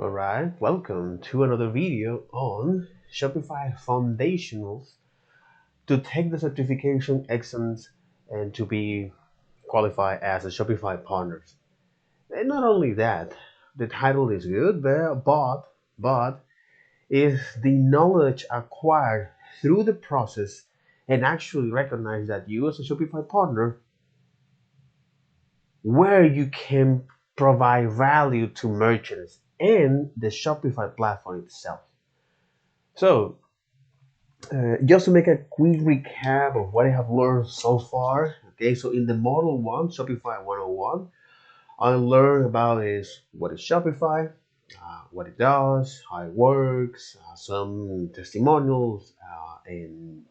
Alright, welcome to another video on Shopify Foundationals to take the certification exams and to be qualified as a Shopify partner. And not only that, the title is good, but is the knowledge acquired through the process and actually recognize that you as a Shopify partner where you can provide value to merchants and the Shopify platform itself. So, just to make a quick recap of what I have learned so far. Okay, so in the Model 1, Shopify 101, I learned about is what is Shopify, what it does, how it works, some testimonials, and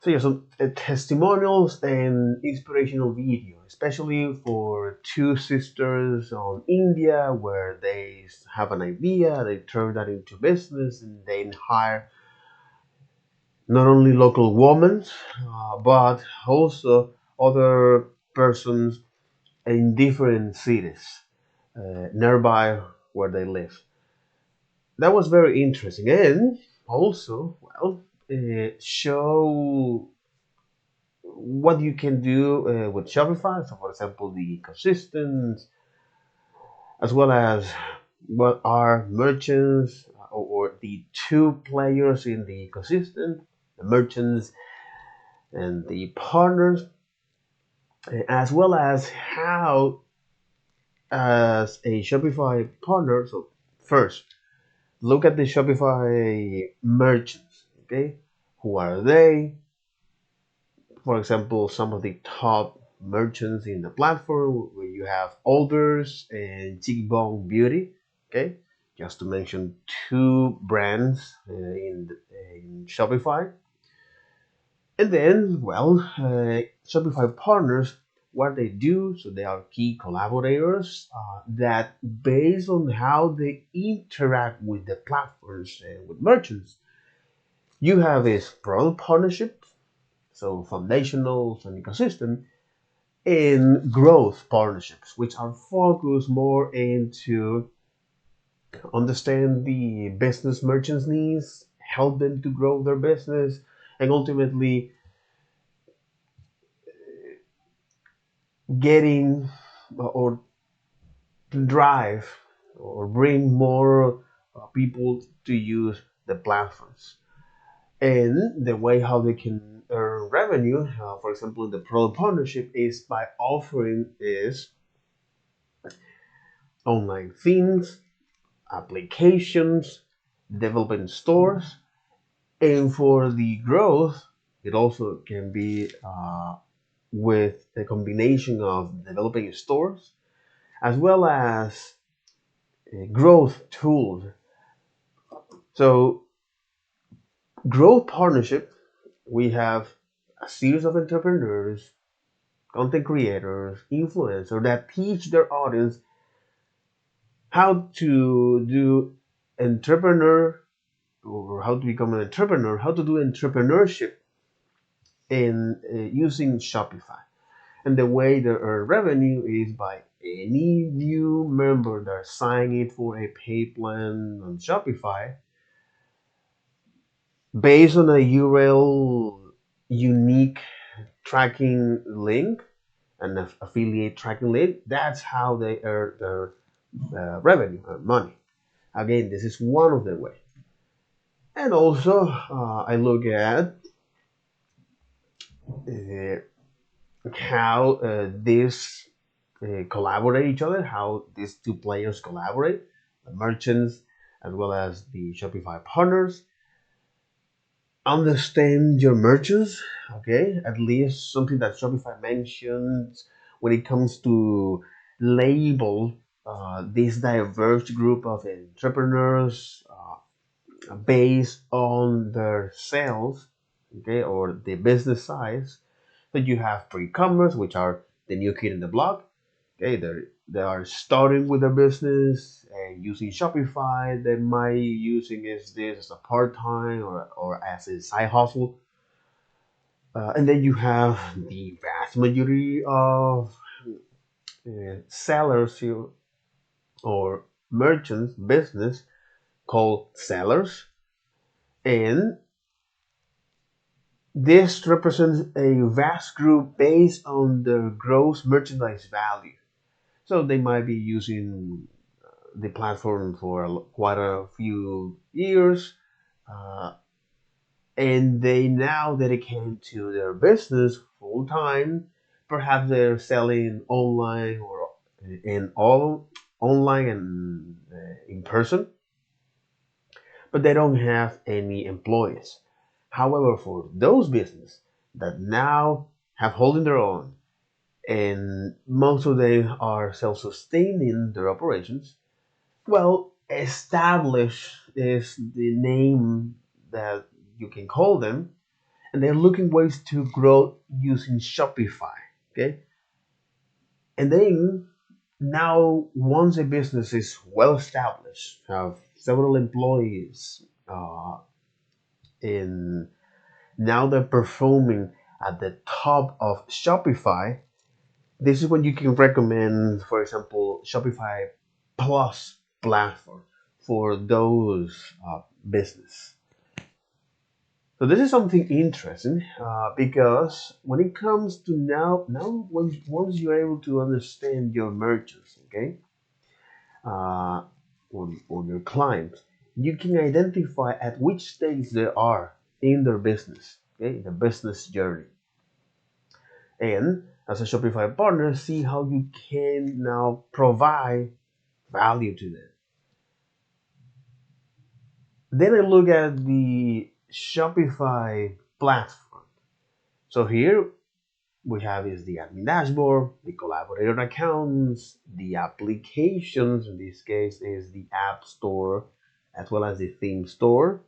so yeah, some testimonials and inspirational video, especially for two sisters on India where they have an idea, they turn that into business, and then hire not only local women, but also other persons in different cities nearby where they live. That was very interesting, and also, show what you can do with Shopify. So, for example, the ecosystems, as well as what are merchants or the two players in the ecosystem, the merchants and the partners, as well as how, as a Shopify partner, so first, look at the Shopify merchants, okay? Who are they? For example, some of the top merchants in the platform where you have Alders and Cheekbone Beauty, okay? Just to mention two brands in Shopify. And then, Shopify partners, what they do, so they are key collaborators that, based on how they interact with the platforms and with merchants, you have is product partnership, so foundationals and ecosystem, and growth partnerships, which are focused more into understand the business merchants' needs, help them to grow their business, and ultimately getting or drive or bring more people to use the platforms. And the way how they can earn revenue, for example, the product partnership is by offering is online themes, applications, developing stores, and for the growth, it also can be with a combination of developing stores as well as growth tools. So, growth partnership, we have a series of entrepreneurs, content creators, influencers that teach their audience how to do entrepreneur or how to become an entrepreneur, how to do entrepreneurship in using Shopify. And the way they earn revenue is by any new member that sign it for a pay plan on Shopify based on a URL unique tracking link, an affiliate tracking link. That's how they earn their revenue and money. Again, this is one of the ways. And also, I look at uh, how these collaborate each other, how these two players collaborate, the merchants as well as the Shopify partners. Understand your merchants, okay? At least something that Shopify mentions when it comes to label this diverse group of entrepreneurs based on their sales, okay, or the business size. So you have pre-commerce, which are the new kid in the block. Okay, they are starting with their business and using Shopify. They might using this as a part time or as a side hustle. And then you have the vast majority of sellers or merchants business called sellers, and this represents a vast group based on the gross merchandise value. So they might be using the platform for quite a few years, uh, and they now dedicate to their business full time. Perhaps they're selling online or in all online and in person, but they don't have any employees. However, for those businesses that now have holding their own and most of them are self-sustaining their operations, well, established is the name that you can call them, and they're looking ways to grow using Shopify. Okay, and then now once a business is well established, have several employees, and now they're performing at the top of Shopify, this is when you can recommend, for example, Shopify PoS platform for those business. So this is something interesting because when it comes to now once you're able to understand your merchants, okay, uh, or your clients, you can identify at which stage they are in their business, okay, the business journey, and as a Shopify partner, see how you can now provide value to them. Then I look at the Shopify platform. So here we have is the admin dashboard, the collaborator accounts, the applications, in this case is the app store, as well as the theme store,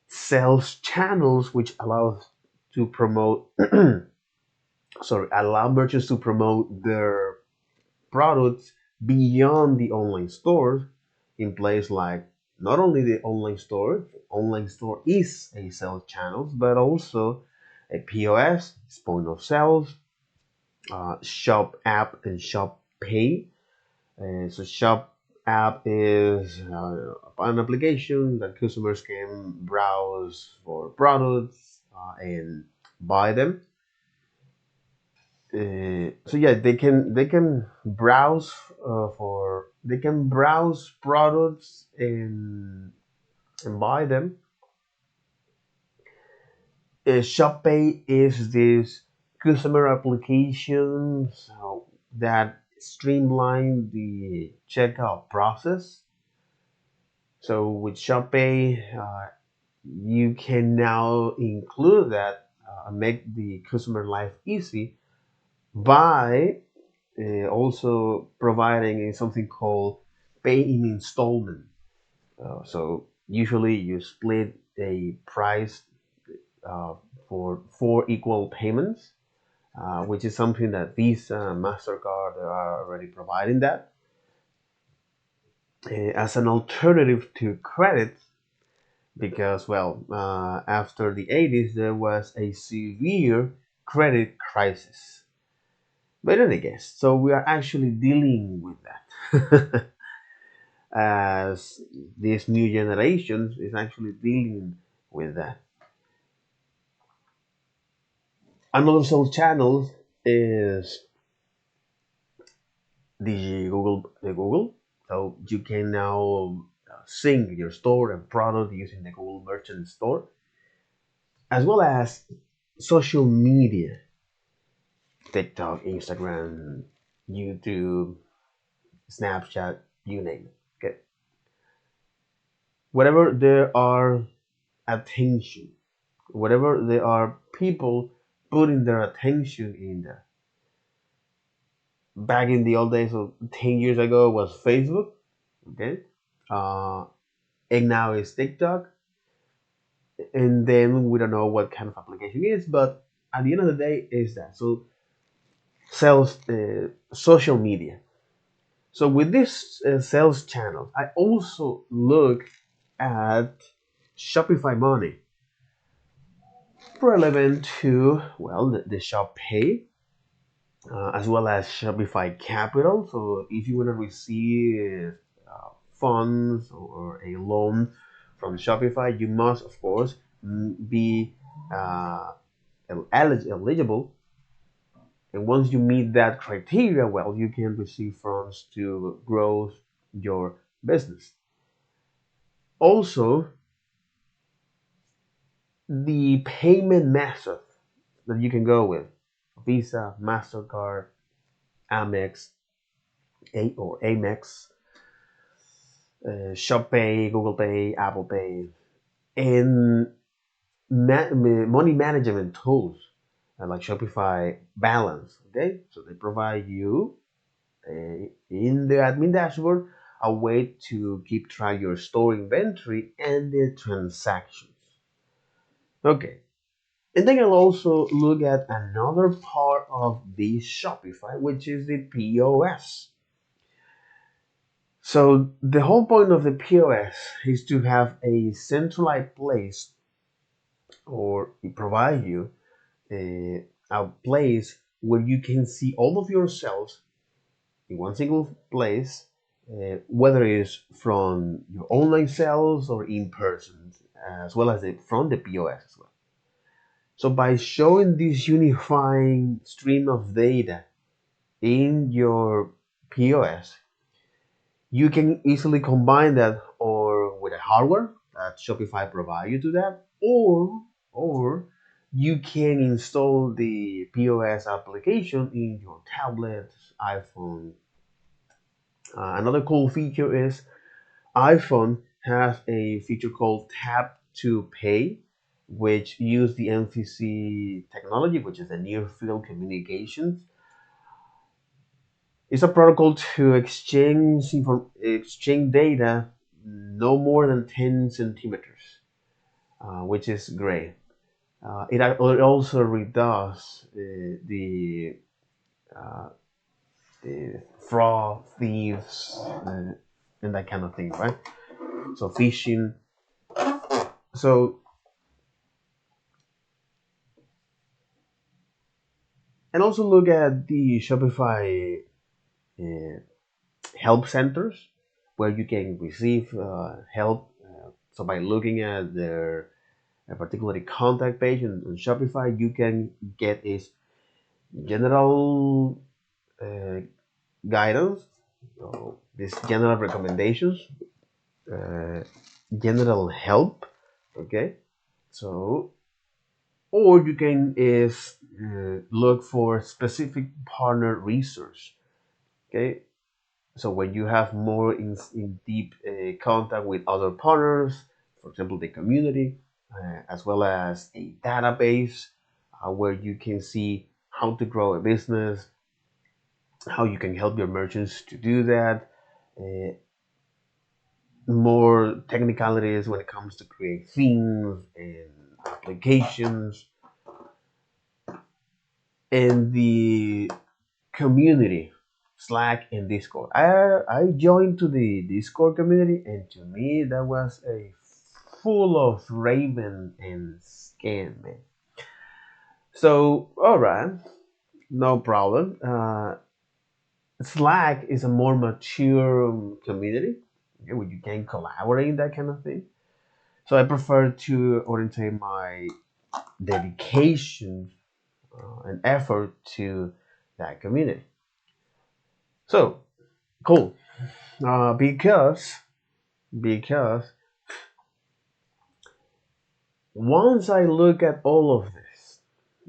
sales channels, which allows to promote, allow merchants to promote their products beyond the online store in place like not only the online store is a sales channel, but also a POS, point of sales, shop app, and shop pay. And so shop app is an application that customers can browse for products and buy them. So yeah, they can browse they can browse products and buy them. ShopPay is this customer application that streamline the checkout process. So with ShopPay, you can now include that, make the customer life easy by also providing something called pay in installment. So usually you split a price uh, for four equal payments, which is something that Visa and Mastercard are already providing that as an alternative to credit. Because well, after the 80s there was a severe credit crisis. But in any case, so we are actually dealing with that. As this new generation is actually dealing with that. Another sales channel is the Google. So you can now sync your store and product using the Google Merchant Store, as well as social media, TikTok, Instagram, YouTube, Snapchat, you name it. Okay, whatever there are attention, whatever there are people putting their attention in there. Back in the old days, so 10 years ago was Facebook, okay, uh, and now it's TikTok, and then we don't know what kind of application it is, but at the end of the day, is that so sales social media. So with this sales channel, I also look at Shopify Money relevant to well the Shop Pay, as well as Shopify Capital. So if you want to receive funds or a loan from Shopify, you must, of course, be uh, eligible. And once you meet that criteria, well, you can receive funds to grow your business. Also, the payment method that you can go with: Visa, MasterCard, Amex, or Amex, Shop Pay, Google Pay, Apple Pay, and money management tools like Shopify Balance. Okay, so they provide you in the admin dashboard a way to keep track your store inventory and the transactions. Okay, and then I'll also look at another part of the Shopify, which is the POS. So the whole point of the POS is to have a centralized place, or it provide you a place where you can see all of your sales in one single place, whether it's from your online sales or in person, as well as from the POS as well. So by showing this unifying stream of data in your POS, you can easily combine that or with a hardware that Shopify provide you to that, or you can install the POS application in your tablet, iPhone. Another cool feature is iPhone has a feature called Tap to Pay, which use the NFC technology, which is a near field communications. It's a protocol to exchange data no more than 10 centimeters, which is great. It also reduces uh, the fraud, thieves, and that kind of thing, right? So phishing. So and also look at the Shopify uh, help centers where you can receive help. So by looking at their particularly contact page on Shopify, you can get is general uh, guidance, so these general recommendations, uh, general help. Okay, so or you can is look for specific partner research. Okay, so when you have more in deep contact with other partners, for example, the community, as well as a database where you can see how to grow a business, how you can help your merchants to do that, uh, more technicalities when it comes to create themes and applications, and the community, Slack and Discord. I joined to the Discord community, and to me that was a full of raven and scam, man. So all right, no problem. Slack is a more mature community, okay, where you can collaborate, that kind of thing. So I prefer to orientate my dedication and effort to that community. So cool, because once I look at all of this,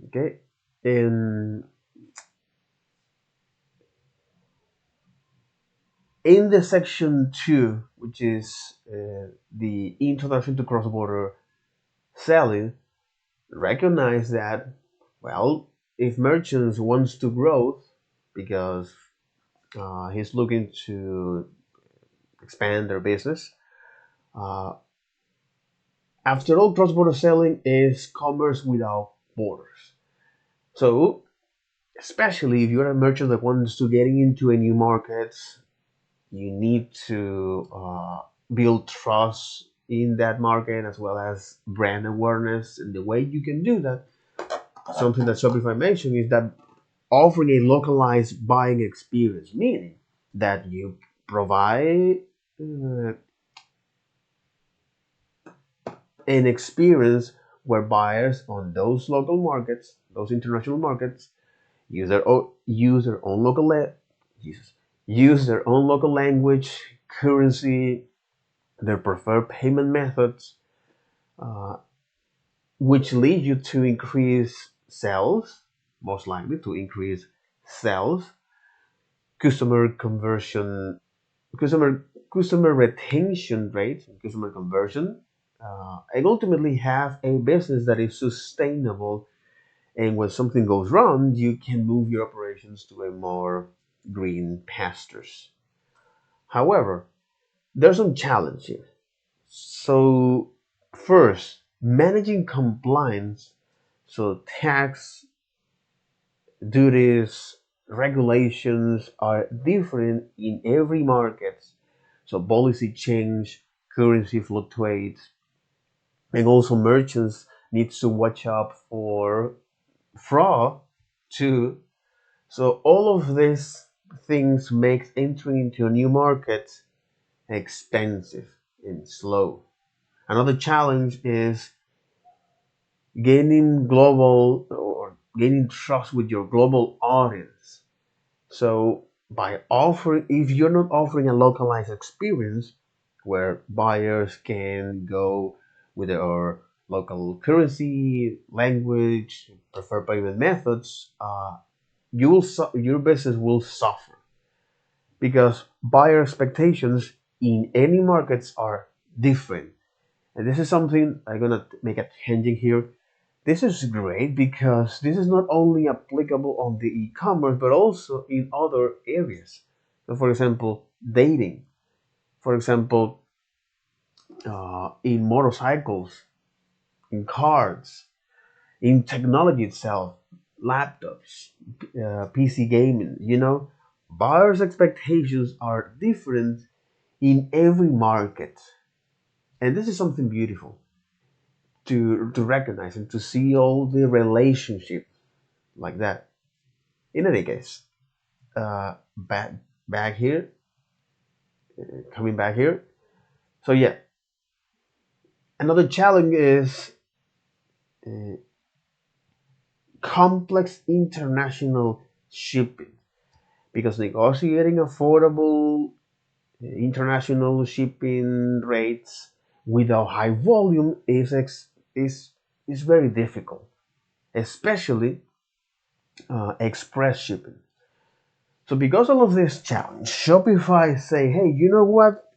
okay, in the section 2, which is the introduction to cross-border selling, recognize that, well, if merchants wants to grow because he's looking to expand their business, uh, after all, cross-border selling is commerce without borders. So especially if you're a merchant that wants to getting into a new market, you need to build trust in that market as well as brand awareness. And the way you can do that, something that Shopify mentioned, is that offering a localized buying experience, meaning that you provide uh, an experience where buyers on those local markets, those international markets, use their own Jesus, use their own local language, currency, their preferred payment methods, uh, which lead you to increase sales, most likely to increase sales, customer conversion, customer retention rate, customer conversion, and ultimately have a business that is sustainable. And when something goes wrong, you can move your operations to a more green pastures. However, there's some challenge here. So, first, managing compliance, so tax, duties, regulations are different in every market. So, policy change, currency fluctuates, and also merchants need to watch out for fraud too. So all of these things makes entering into a new market expensive and slow. Another challenge is gaining global or gaining trust with your global audience. So by offering, if you're not offering a localized experience where buyers can go with their local currency, language, preferred payment methods, your business will suffer because buyer expectations in any markets are different. And this is something I'm gonna make a tangent here. This is great because this is not only applicable on the e-commerce but also in other areas. So, for example, dating. For example, in motorcycles, in cars, in technology itself, laptops, PC gaming. Buyers' expectations are different in every market, and this is something beautiful to recognize and to see all the relationship like that. In any case, back here, coming back here. So yeah, another challenge is uh, complex international shipping because negotiating affordable international shipping rates without high volume is very difficult, especially express shipping. So because of this challenge, Shopify say, hey, you know what?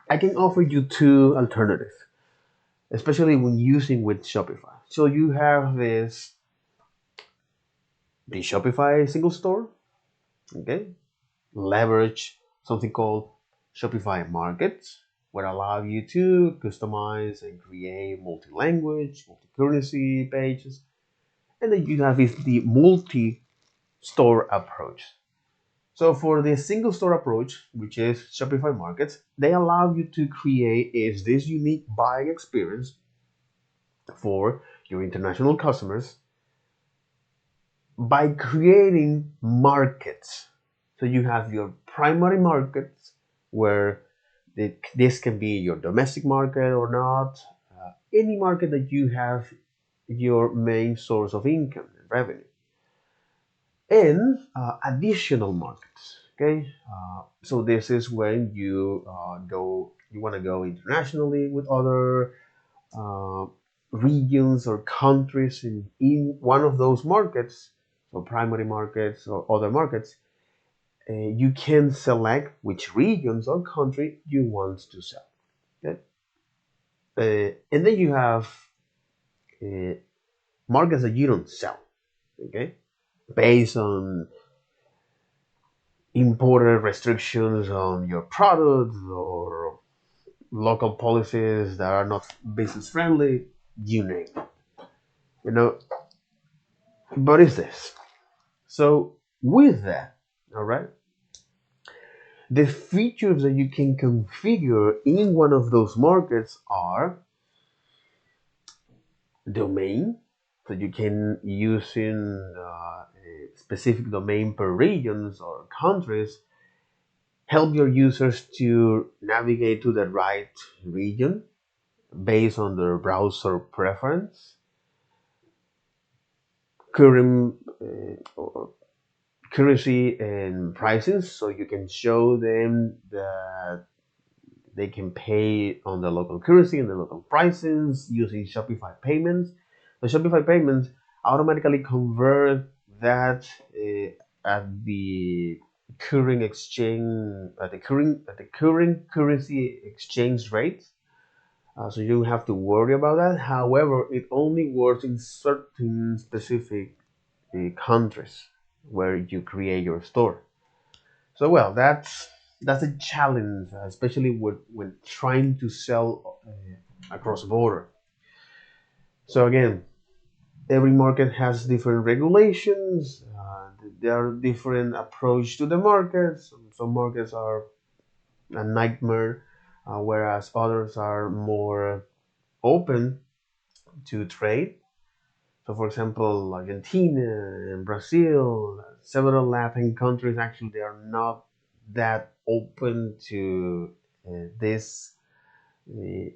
I can offer you two alternatives, especially when using with Shopify. So you have the Shopify single store, okay? Leverage something called Shopify Markets, where allow you to customize and create multi-language, multi-currency pages, and then you have the multi-store approach. So for the single store approach, which is Shopify Markets, they allow you to create is this unique buying experience for your international customers by creating markets. So you have your primary markets where this can be your domestic market or not, any market that you have your main source of income and revenue, and additional markets. Okay, so this is when you want to go internationally with other uh, regions or countries in one of those markets, so primary markets or other markets. You can select which regions or country you want to sell. Okay? And then you have uh, markets that you don't sell. Okay, based on importer restrictions on your products or local policies that are not business friendly, you name it. You know, but is this? So with that, all right, the features that you can configure in one of those markets are domain. So you can using a specific domain per regions or countries help your users to navigate to the right region based on their browser preference, current or currency and pricing, so you can show them that they can pay on the local currency and the local prices using Shopify payments. The Shopify payments automatically convert that at the current exchange at the current currency exchange rate. So you don't have to worry about that. However, it only works in certain specific countries where you create your store. So well, that's a challenge, especially when trying to sell across border. So again, every market has different regulations. There are different approach to the markets. Some markets are a nightmare, whereas others are more open to trade. So, for example, Argentina and Brazil, several Latin countries actually they are not that open to this uh,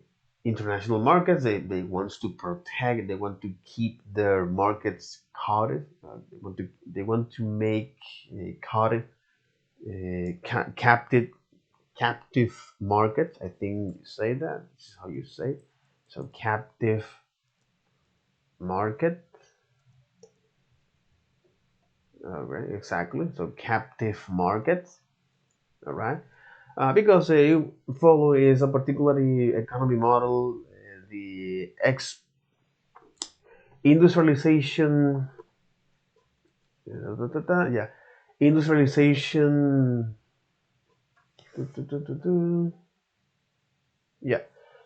international markets. They want to protect. They want to keep their markets cotted. They want to make cotted captive markets. I think you say that. This is how you say. So captive market. All right, exactly. So captive markets, all right, because you follow is a particularly economy model, the industrialization, yeah, industrialization, yeah.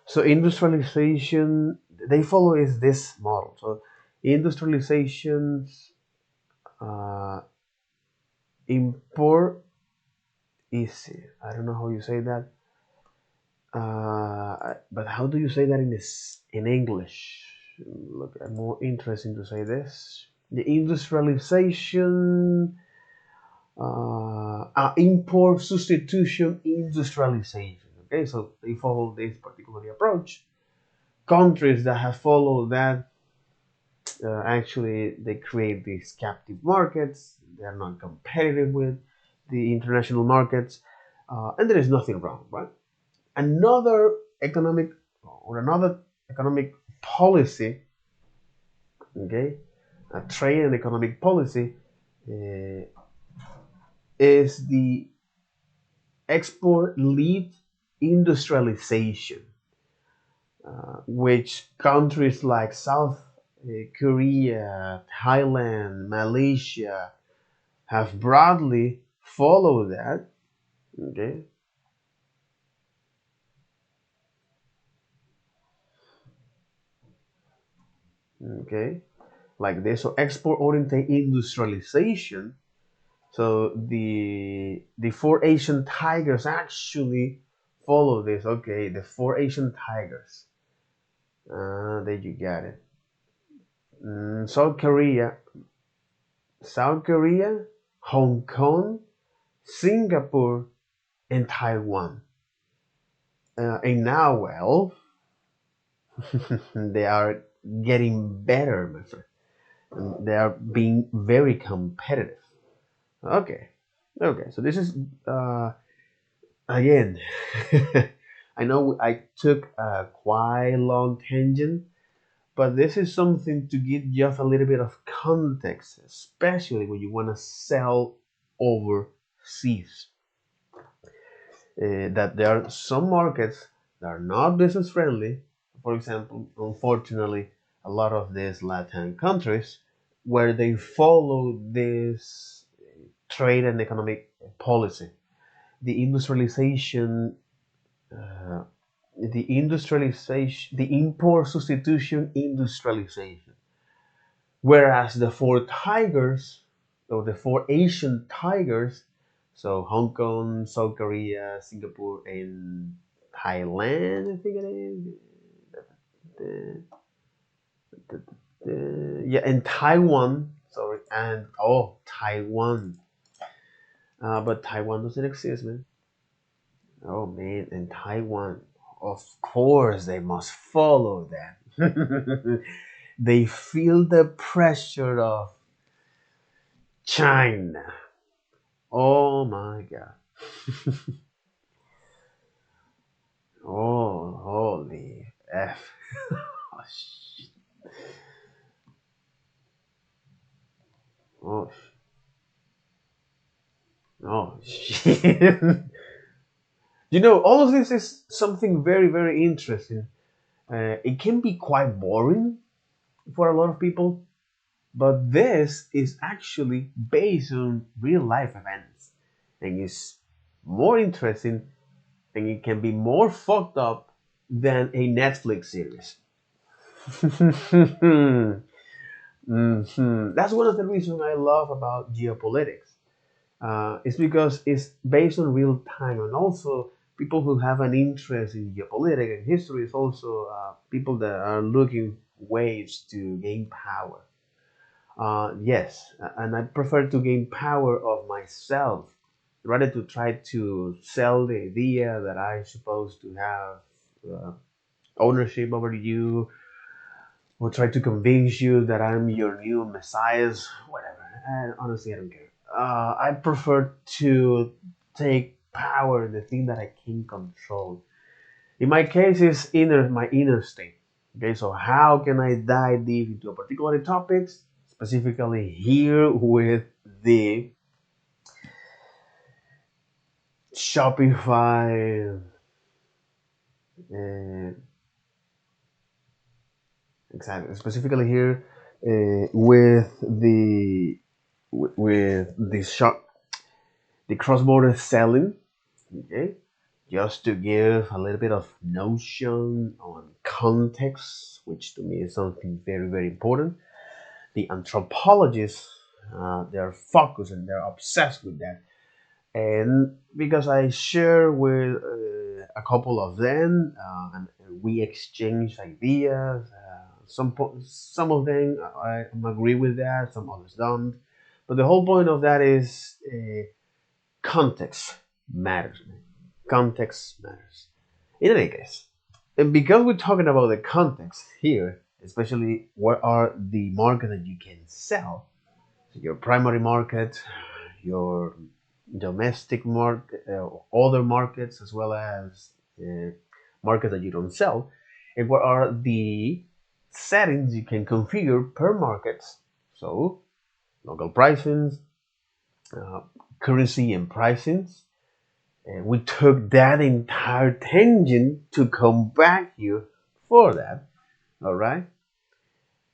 So industrialization, they follow is this model. So industrialization, uh, import is I don't know how you say that. But how do you say that in English? Look, I'm more interesting to say this. The industrialization, import substitution industrialization. Okay, so they follow this particular approach. Countries that have followed that, actually, they create these captive markets. They are not competitive with the international markets, and there is nothing wrong, right? Another economic another economic policy, okay, a trade and economic policy uh, is the export lead industrialization, which countries like South Korea, Thailand, Malaysia have broadly followed that. Okay, okay, like this. So export oriented industrialization. So the four Asian tigers actually follow this. Okay, the four Asian tigers. There you got it. South Korea, Hong Kong, Singapore, and Taiwan. And now, well, they are getting better, my friend. And they are being very competitive. Okay, okay. So this is again. I know I took a quite long tangent, but this is something to give just a little bit of context, especially when you want to sell overseas. That there are some markets that are not business friendly. For example, unfortunately, a lot of these Latin countries where they follow this trade and economic policy. The industrialization uh, the import substitution industrialization. Whereas the four tigers, or the four Asian tigers, so Hong Kong, South Korea, Singapore, and Thailand, I think it is. Yeah, in Taiwan. Sorry, and oh, Taiwan. But Taiwan doesn't exist, man. Oh man, in Taiwan, of course they must follow that. They feel the pressure of China. Oh my God. Oh, holy F. Oh, oh, oh, shit. All of this is something very, very interesting. It can be quite boring for a lot of people, but this is actually based on real life events and it's more interesting and it can be more fucked up than a Netflix series. That's one of the reasons I love about geopolitics. It's because it's based on real time, and also people who have an interest in geopolitics and history is also people that are looking ways to gain power. Yes, and I prefer to gain power of myself rather to try to sell the idea that I supposed to have uh, ownership over you or try to convince you that I'm your new messiahs, whatever. And honestly, I don't care. I prefer to take power, the thing that I can control. In my case, it's my inner state. Okay, so how can I dive deep into a particular topics, specifically here with the Shopify, uh, exactly, specifically here with the shop, the cross-border selling. Okay, just to give a little bit of notion on context, which to me is something very, very important. The anthropologists, they're focused and they're obsessed with that. And because I share with a couple of them, and we exchange ideas. Some of them I agree with that, some others don't. But the whole point of that is context matters. Man. Context matters. In any case, and because we're talking about the context here, especially what are the market that you can sell, so your primary market, your domestic market, other markets, as well as uh, markets that you don't sell, and what are the settings you can configure per markets. So local pricings, uh, currency and pricings. And we took that entire tangent to come back here for that. All right.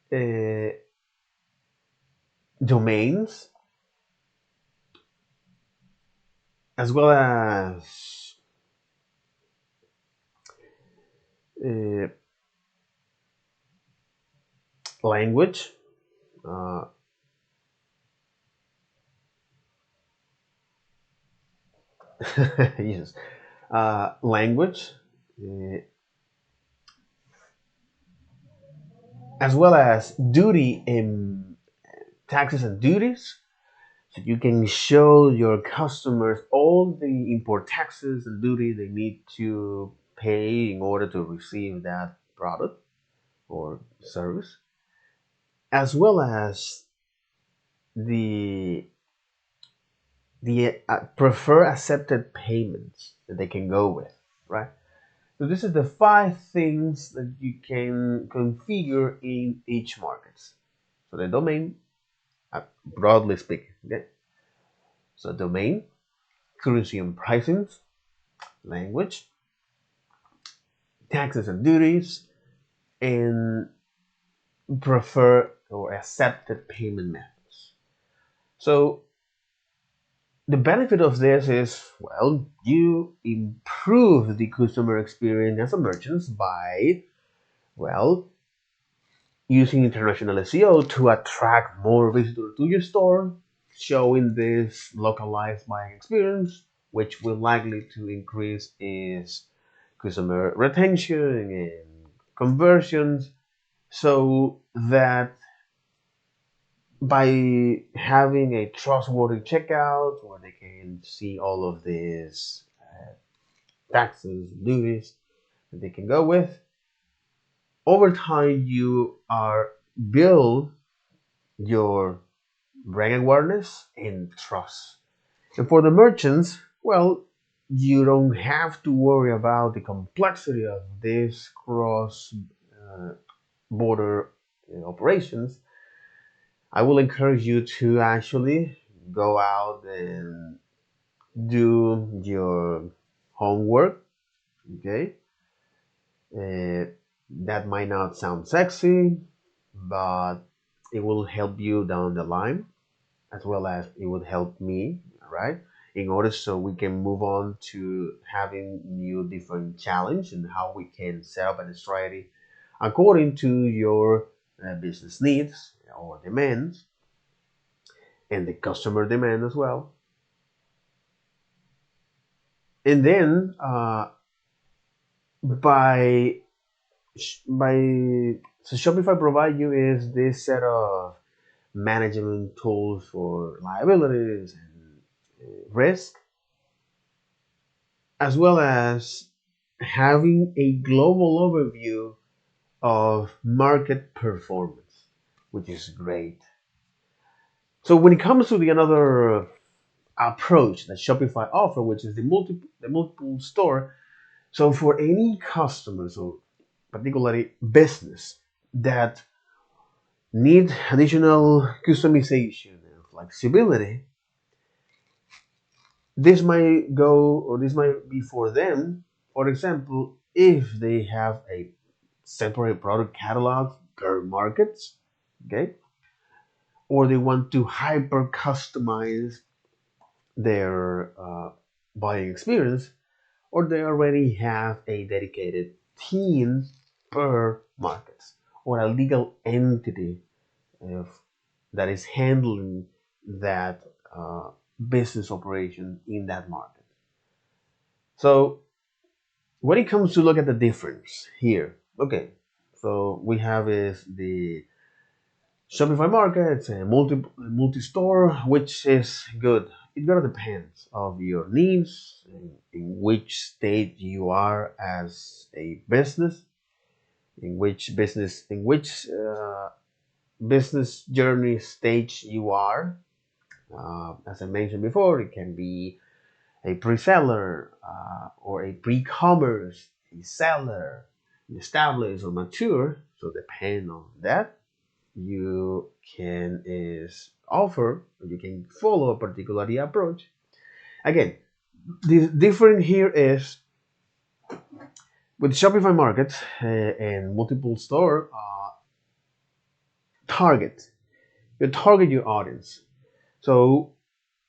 Uh, Domains, as well as uh, language. Uh, yes. Language, uh, as well as duty and taxes and duties. So you can show your customers all the import taxes and duty they need to pay in order to receive that product or service, as well as the prefer accepted payments that they can go with, right? So this is the five things that you can configure in each market. So the domain, broadly speaking, okay? So domain, currency and pricings, language, taxes and duties, and prefer or accepted payment methods. So the benefit of this is, well, you improve the customer experience as a merchant by, well, using international SEO to attract more visitors to your store, showing this localized buying experience, which will likely to increase is customer retention and conversions, so that by having a trustworthy checkout where they can see all of these taxes, duties that they can go with, over time you are build your brand awareness and trust. And for the merchants, well, you don't have to worry about the complexity of this cross uh, border operations. I will encourage you to actually go out and do your homework. Okay, uh, that might not sound sexy, but it will help you down the line, as well as it would help me, right? In order so we can move on to having new different challenge and how we can set up a strategy according to your business needs or demands and the customer demand as well. And then by by so Shopify provide you is this set of management tools for liabilities and risk, as well as having a global overview of market performance, which is great. So when it comes to the another approach that Shopify offer, which is the multiple store, so for any customer, so particularly business that need additional customization and flexibility, this might go or this might be for them. For example, if they have a separate product catalog per markets, okay, or they want to hyper customize their buying experience, or they already have a dedicated team per markets or a legal entity of, that is handling that business operation in that market. So when it comes to look at the difference here, okay, so we have is the Shopify Market, it's a multi-store, which is good. It gonna depends of your needs, in which state you are as a business, in which business journey stage you are. As I mentioned before, it can be a pre-seller or a pre-commerce, a seller, established or mature. So depend on that. You can is offer, you can follow a particular approach. Again, the different here is with Shopify Market and multiple store target. You target your audience. So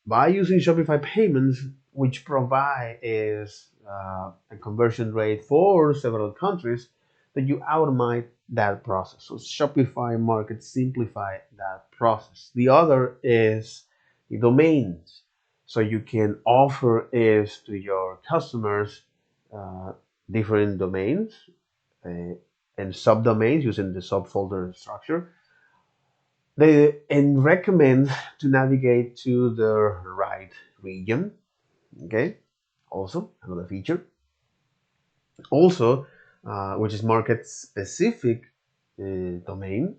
by using Shopify payments, which provide is a conversion rate for several countries, that you automate that process. So Shopify Market simplify that process. The other is the domains. So you can offer is to your customers uh, different domains uh, and subdomains using the subfolder structure. They and recommend to navigate to the right region. Okay, also another feature. Also, which is market specific domain,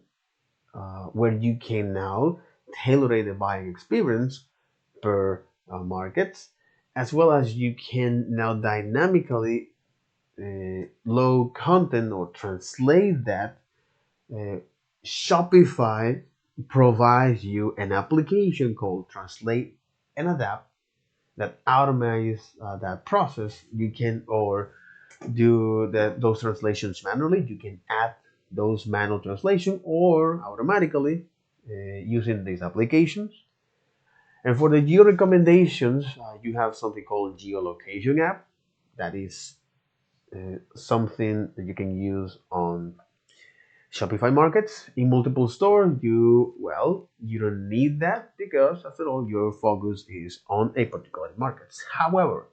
where you can now tailor the buying experience per market, as well as you can now dynamically load content or translate that. uh, Shopify provides you an application called Translate and Adapt that automates that process. You can or do those translations manually. You can add those manual translation or automatically using these applications. And for the geo recommendations, you have something called geolocation app. That is something that you can use on Shopify markets in multiple stores. You don't need that because after all your focus is on a particular market. However,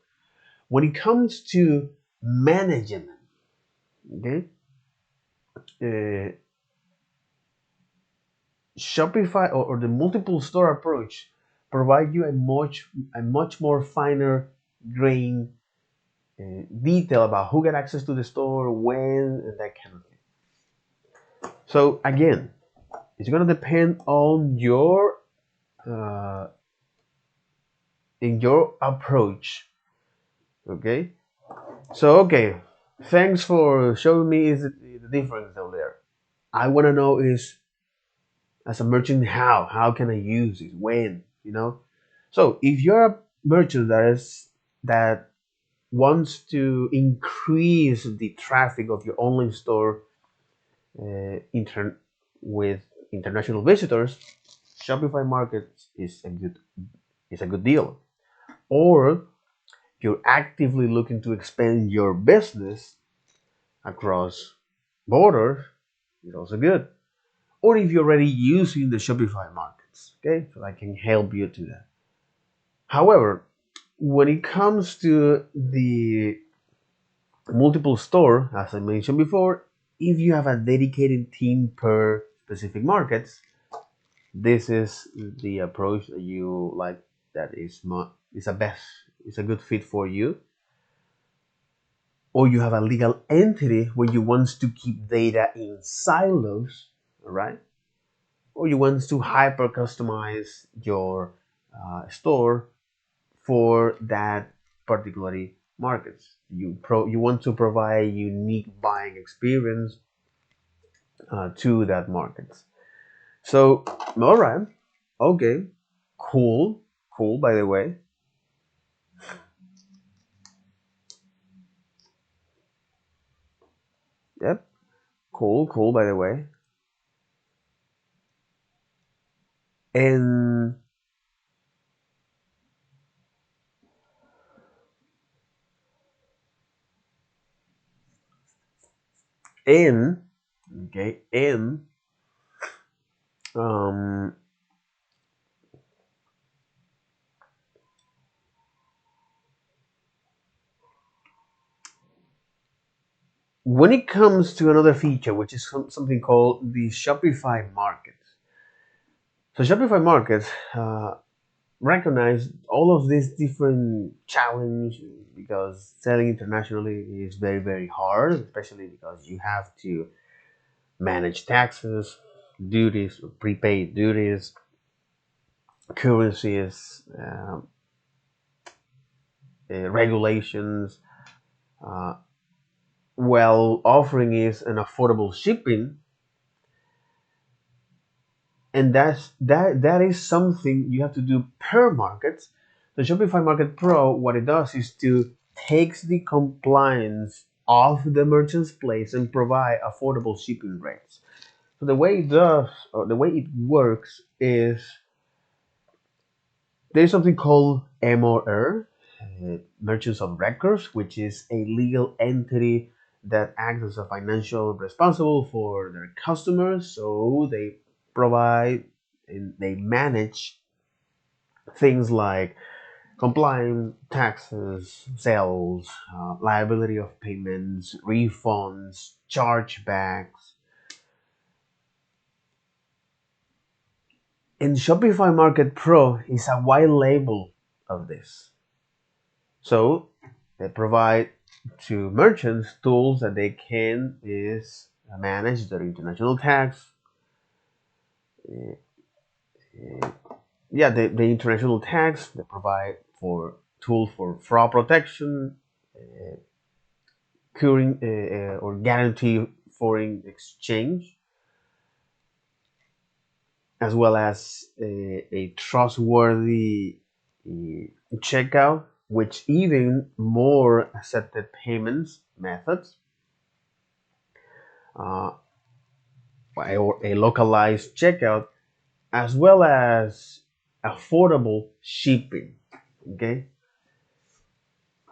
when it comes to management, okay, uh, Shopify or the multiple store approach provide you a much more finer grain detail about who get access to the store, when, and that kind of thing. So again, it's gonna depend on uh, your approach. Okay. So okay, thanks for showing me is the difference out there. I want to know is as a merchant how can I use it, when, So if you're a merchant that wants to increase the traffic of your online store intern with international visitors, Shopify Markets is a good deal. Or you're actively looking to expand your business across borders, is also good. Or if you're already using the Shopify Markets, okay, so I can help you to that. However, when it comes to the multiple store, as I mentioned before, if you have a dedicated team per specific markets, this is the approach that you like. That is a good fit for you. Or you have a legal entity where you want to keep data in silos, all right? Or you want to hyper customize your store for that particular markets. You want to provide unique buying experience to that markets. So, all right, okay, cool, cool. By the way, yep, cool, cool. By the way, and in okay, in um, when it comes to another feature, which is something called the Shopify Market. So Shopify Market recognize all of these different challenge because selling internationally is very very hard, especially because you have to manage taxes, duties, prepaid duties, currencies, regulations, uh, while offering is an affordable shipping. And that is something you have to do per market. The Shopify Market Pro, what it does is to takes the compliance of the merchant's place and provide affordable shipping rates. So the way it does, or the way it works, is there's something called MOR, Merchants of Records, which is a legal entity that acts as a financial responsible for their customers. So they provide and they manage things like compliance, taxes, sales, liability of payments, refunds, chargebacks. And Shopify Market Pro is a white label of this. So they provide to merchants tools that they can is manage their international tax. Yeah, the international tax. They provide for tools for fraud protection, curing or guarantee foreign exchange, as well as a trustworthy checkout, which even more accepted payments methods, uh, or a localized checkout, as well as affordable shipping. Okay,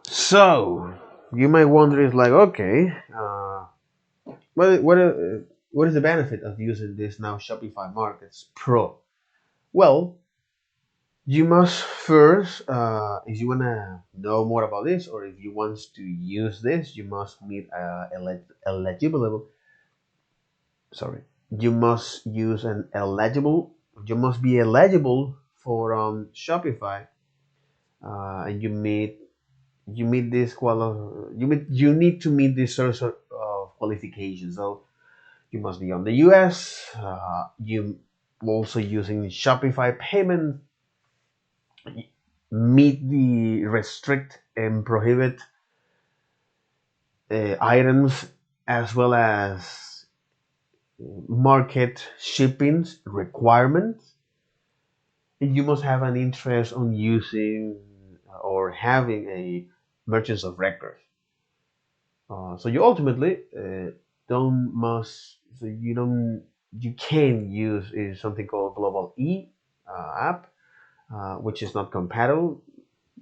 so you might wonder, is like, okay, what is the benefit of using this now Shopify Markets Pro? Well, you must first, if you want to know more about this, or if you want to use this, you must meet eligible. Sorry. you must use an eligible. You must be eligible for Shopify, and you need to meet this sort of qualifications. So you must be on the US. You also using Shopify payment, meet the restrict and prohibit items, as well as market shipping requirements. And you must have an interest on using or having a merchants of record. So you ultimately don't must so you can use is something called Global E app, which is not compatible.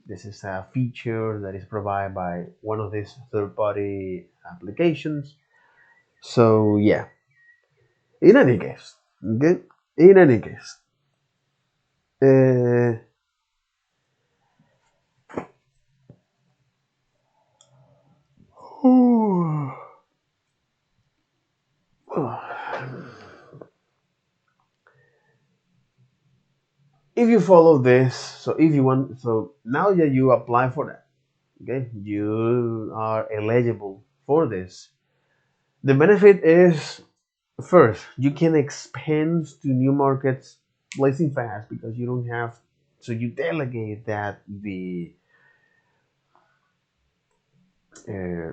This is a feature that is provided by one of these third-party applications. So yeah, in any case, okay. In any case, uh, if you follow this, so if you want, so now that you apply for that, okay, you are eligible for this. The benefit is, first, you can expand to new markets blazing fast because you don't have, so you delegate that uh,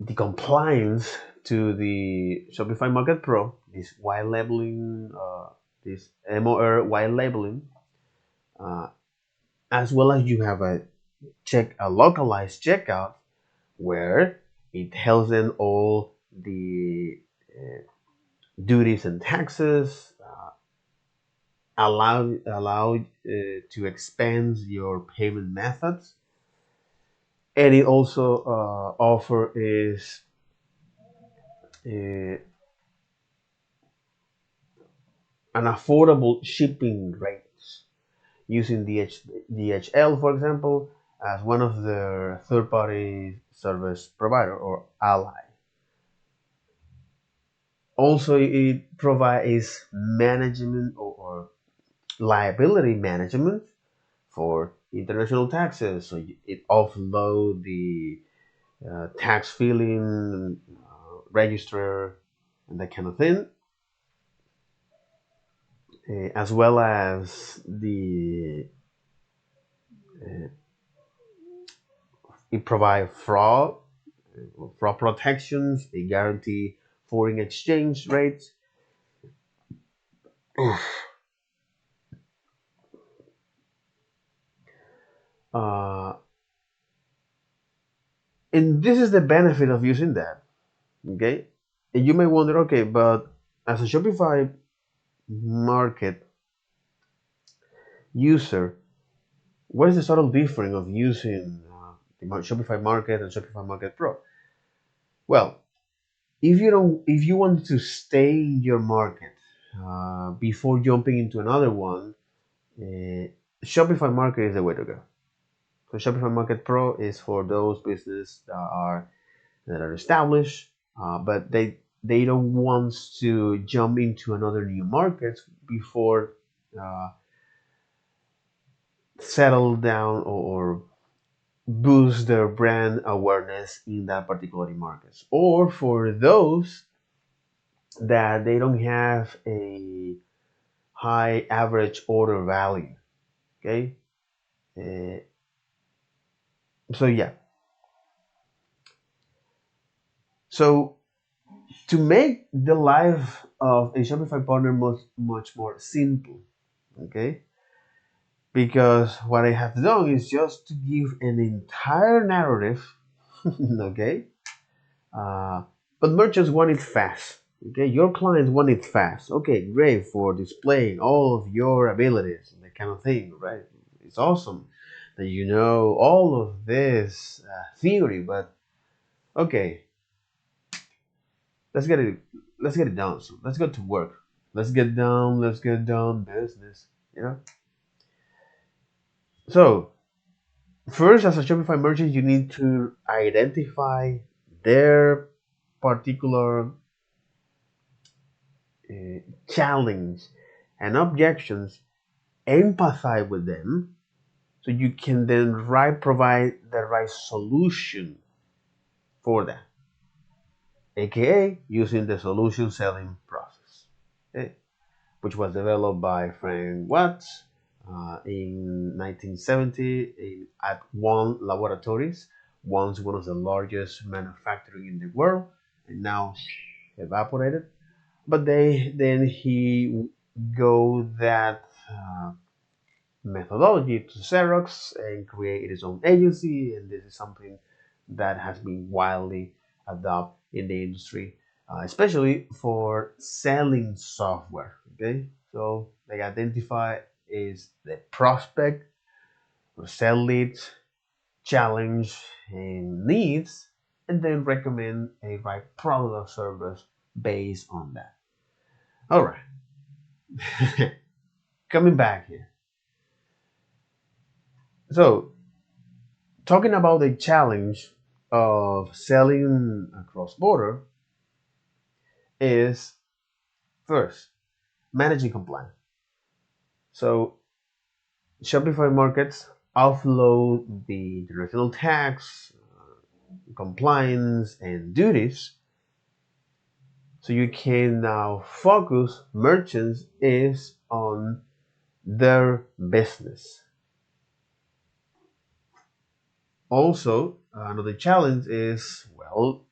the compliance to the Shopify Market Pro, this white labeling, this MOR white labeling, uh, as well as you have a localized checkout where it tells them all the duties and taxes, allow to expand your payment methods, and it also offer is uh, an affordable shipping rates using DHL, for example, as one of their third-party service provider or ally. Also, it provides management or liability management for international taxes. So it offload the tax filing, register, and that kind of thing, as well as the it provide fraud protections. They guarantee foreign exchange rates. Uh, and this is the benefit of using that. Okay, and you may wonder, okay, but as a Shopify market user, what is the subtle difference of using the Shopify Market and Shopify Market Pro? Well, if you want to stay in your market before jumping into another one, Shopify Market is the way to go. So Shopify Market Pro is for those businesses that are established, but they don't want to jump into another new market before uh, settle down or boost their brand awareness in that particular market. Or for those that they don't have a high average order value. Okay, uh, so yeah, so to make the life of a Shopify partner much more simple, okay, because what I have done is just to give an entire narrative, okay, uh, but merchants want it fast. Okay, your clients want it fast. Okay, great for displaying all of your abilities and that kind of thing, right? It's awesome that you know all of this theory, but okay, let's get it. Let's get it done. So let's get to work. Let's get down. Let's get down business. You know. So first, as a Shopify merchant, you need to identify their particular challenge and objections, empathize with them, so you can then provide the right solution for that, aka using the solution selling process, okay, which was developed by Frank Watts in 1970 at One Laboratories. Once one of the largest manufacturing in the world, and now evaporated. But then he go that methodology to Xerox and create his own agency, and this is something that has been widely adopted in the industry, especially for selling software. Okay, so they identify is the prospect or sell leads, challenge and needs, and then recommend a right product or service based on that. All right, coming back here. So talking about the challenge of selling across border is first managing compliance. So Shopify markets offload the international tax, compliance, and duties, so you can now focus merchants is on their business. Also, another challenge is well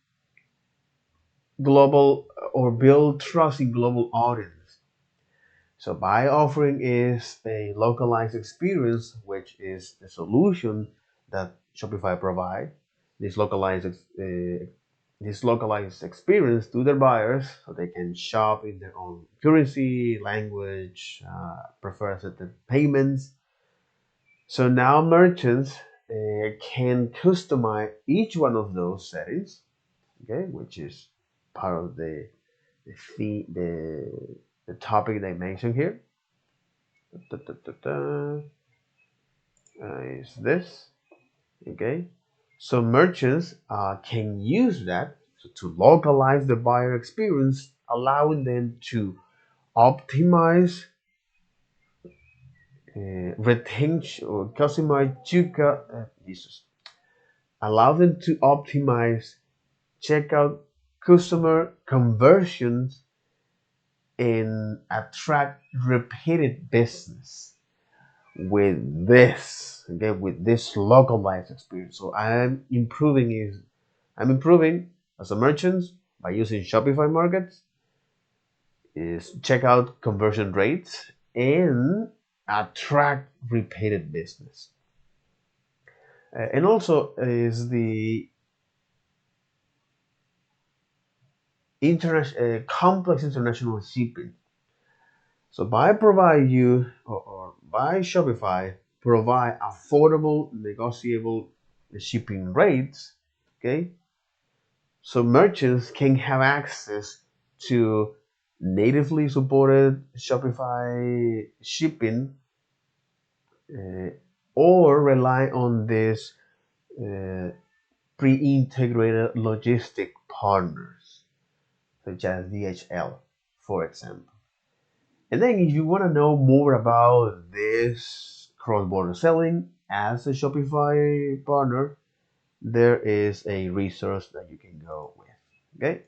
global or build trust in global audience. So by offering is a localized experience, which is the solution that Shopify provide. This localized this localized experience to their buyers, so they can shop in their own currency, language, prefer accepted payments. So now merchants can customize each one of those settings, okay, which is part of the fee, the topic they mentioned here. Da, da, da, da, is this okay? So merchants can use that to localize the buyer experience, allowing them to optimize retention or customize Jesus, allow them to optimize checkout customer conversions and attract repeated business with this, okay, with this localized experience. So I'm improving as a merchant by using Shopify markets is checkout conversion rates and attract repeated business. And also is the complex international shipping. So by provide you or by Shopify provide affordable, negotiable shipping rates, okay? So merchants can have access to natively supported Shopify shipping, uh, or rely on this uh, pre-integrated logistic partners such as DHL, for example. And then if you want to know more about this cross-border selling as a Shopify partner, there is a resource that you can go with. Okay?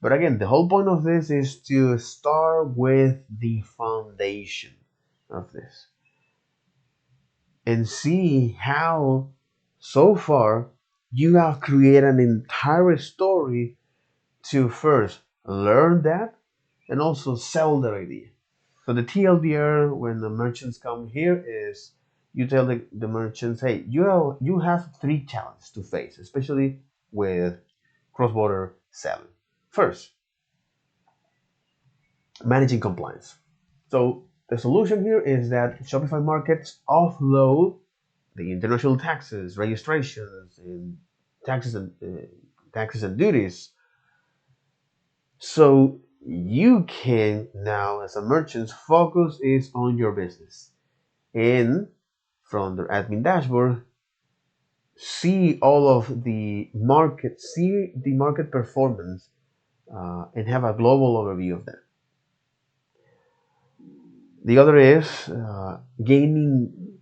But again, the whole point of this is to start with the foundation of this and see how so far you have created an entire story to first learn that and also sell that idea. So the TLDR when the merchants come here is you tell the merchants, hey, you have three challenges to face, especially with cross-border selling. First, managing compliance. So the solution here is that Shopify markets offload the international taxes, registrations, and taxes and taxes and duties. So you can now, as a merchant, focus is on your business and from the admin dashboard, see the market performance, and have a global overview of that. The other is gaining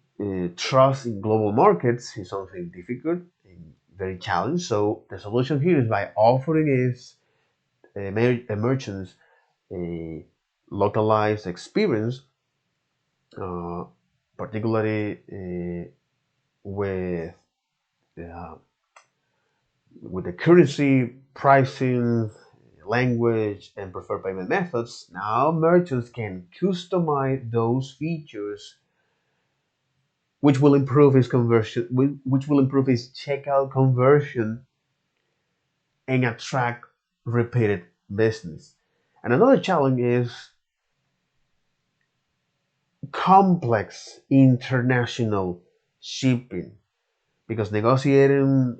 trust in global markets is something difficult and very challenging. So the solution here is by offering is merchants a localized experience, uh, particularly with uh, with the currency, pricing, language, and preferred payment methods. Now merchants can customize those features, which will improve his conversion, which will improve his checkout conversion and attract repeated business. And another challenge is complex international shipping because negotiating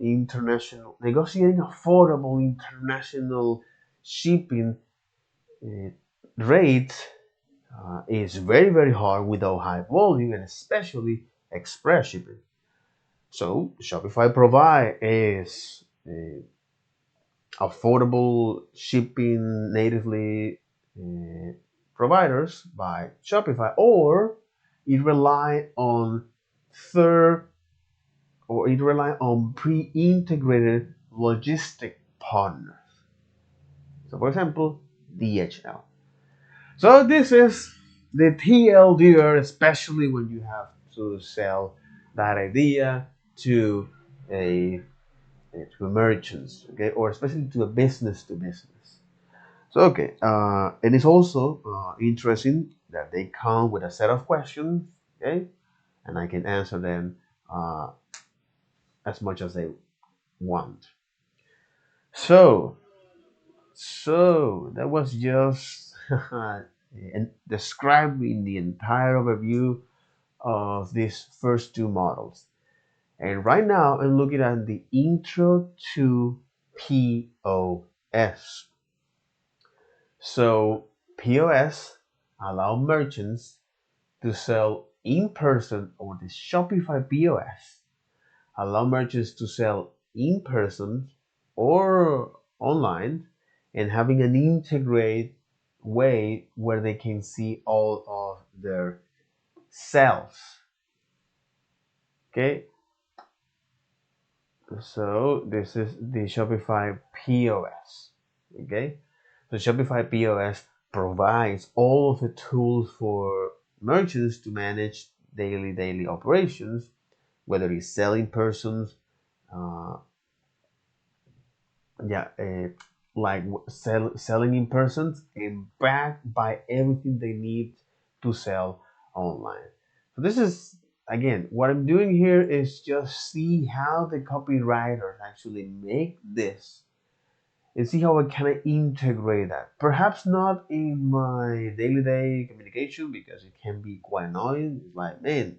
affordable international shipping uh, rates is very hard without high volume and especially express shipping. So Shopify provide is affordable shipping natively uh, providers by Shopify, or it rely on third it rely on pre-integrated logistic partners. So for example, DHL. So this is the TLDR, especially when you have to sell that idea to a to merchants, okay, or especially to a business to business. So okay, and it's also interesting that they come with a set of questions, okay, and I can answer them uh, as much as they want. So, so that was just and describing the entire overview of these first two models. And right now, I'm looking at the intro to POS. So POS allow merchants to sell in person, or the Shopify POS allow merchants to sell in person or online and having an integrated way where they can see all of their sales. Okay, so this is the Shopify POS. Okay, so Shopify POS provides all of the tools for merchants to manage daily operations, whether it's selling persons, uh, yeah, like selling in person and backed by everything they need to sell online. So this is again what I'm doing here is just see how the copywriters actually make this and see how I can integrate that. Perhaps not in my day communication because it can be quite annoying. It's like, man,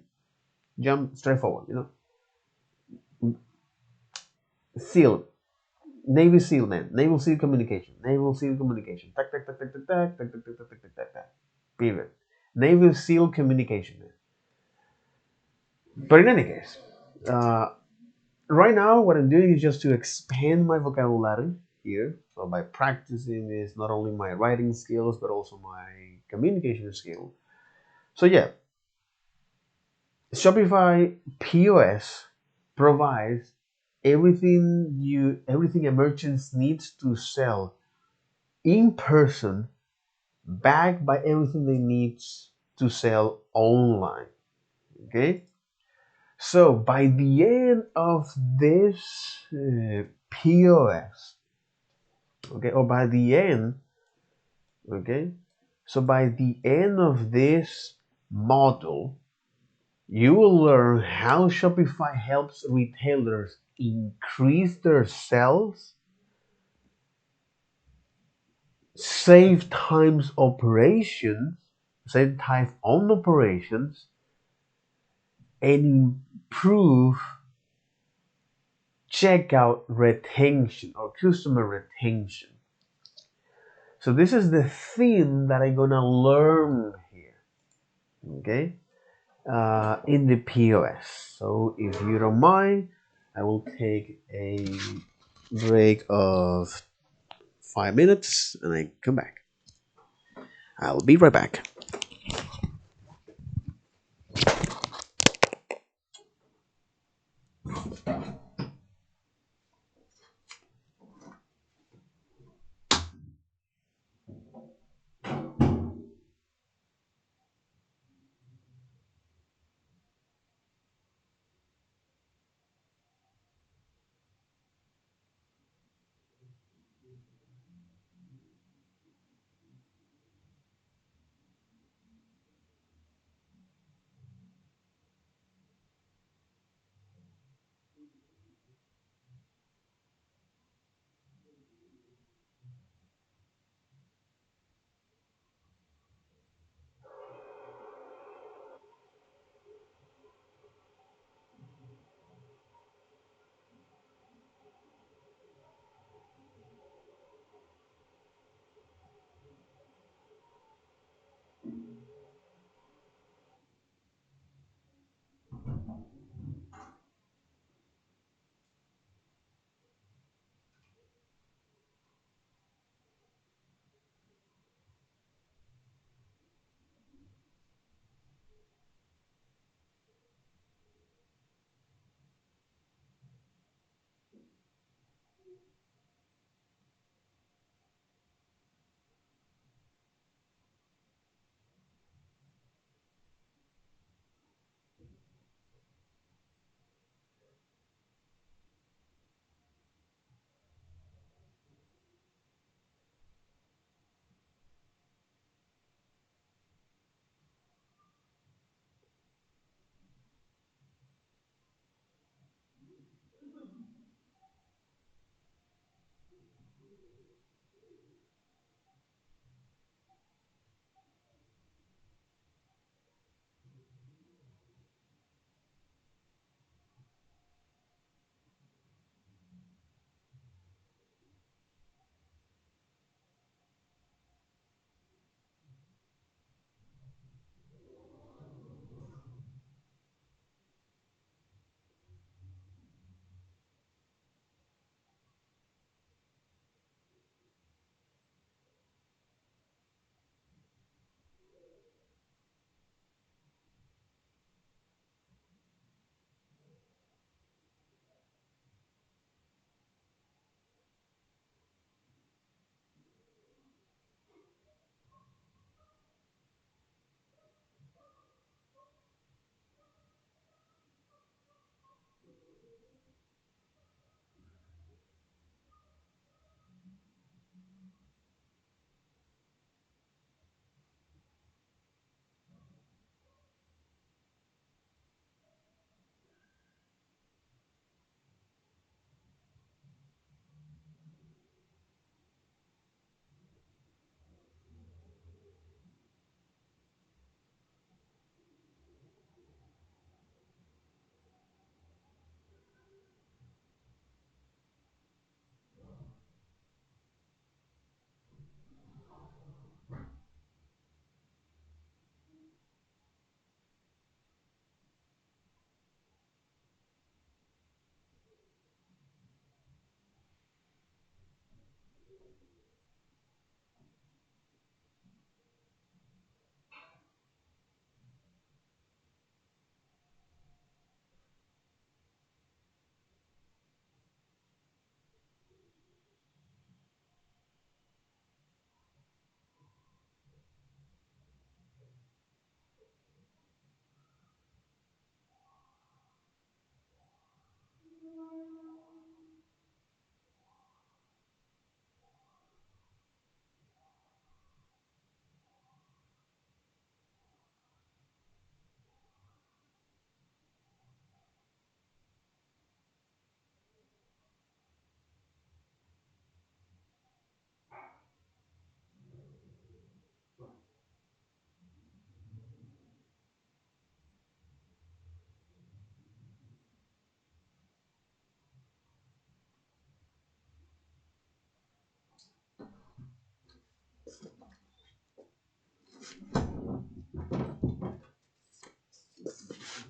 jump straight forward, seal, Navy SEAL, man, Naval SEAL communication, tac tac tac tac tac tac tac tac tac tac tac tac tac, period. Navy SEAL communication, man. But in any case, uh, right now what I'm doing is just to expand my vocabulary here. So by practicing is not only my writing skills but also my communication skill. So yeah, Shopify POS provides everything a merchant needs to sell in person, backed by everything they need to sell online. Okay, so by the end of this POS, okay, or by the end, okay, so by the end of this model, you will learn how Shopify helps retailers increase their sales, save times operations, save time on operations, and improve checkout retention or customer retention. So this is the theme that I'm gonna learn here, okay, in the POS. So if you don't mind, I will take a break of 5 minutes and I come back. I'll be right back.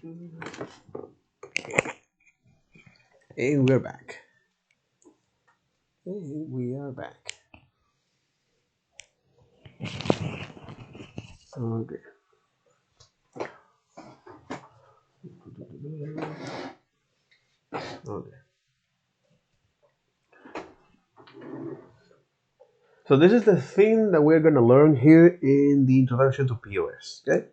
And we're back. And we are back. Okay. Okay. So this is the thing that we're going to learn here in the introduction to POS. Okay.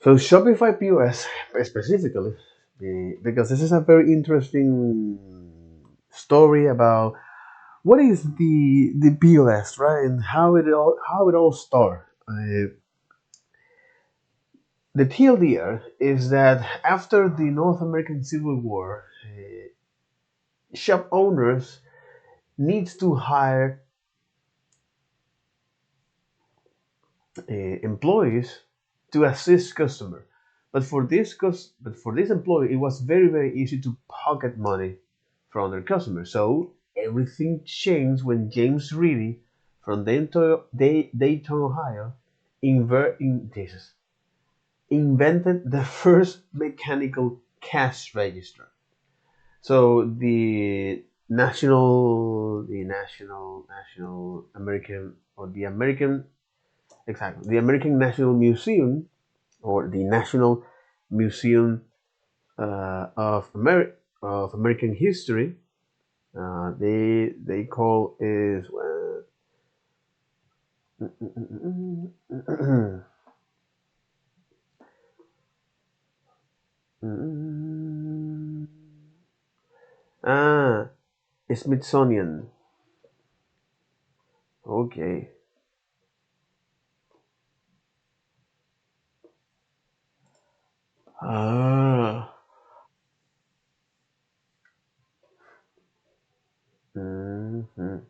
So Shopify POS specifically, because this is a very interesting story about what is the POS, right, and how it all started. The TLDR is that after the North American Civil War, shop owners needs to hire employees to assist customer. But for this employee, it was very very easy to pocket money from their customers. So everything changed when James Reedy from Dayton, Ohio, Jesus, invented the first mechanical cash register. So the national American or the American exactly the American National Museum or the National Museum of American History. They call is ah Smithsonian. Okay. Ah. Mhm.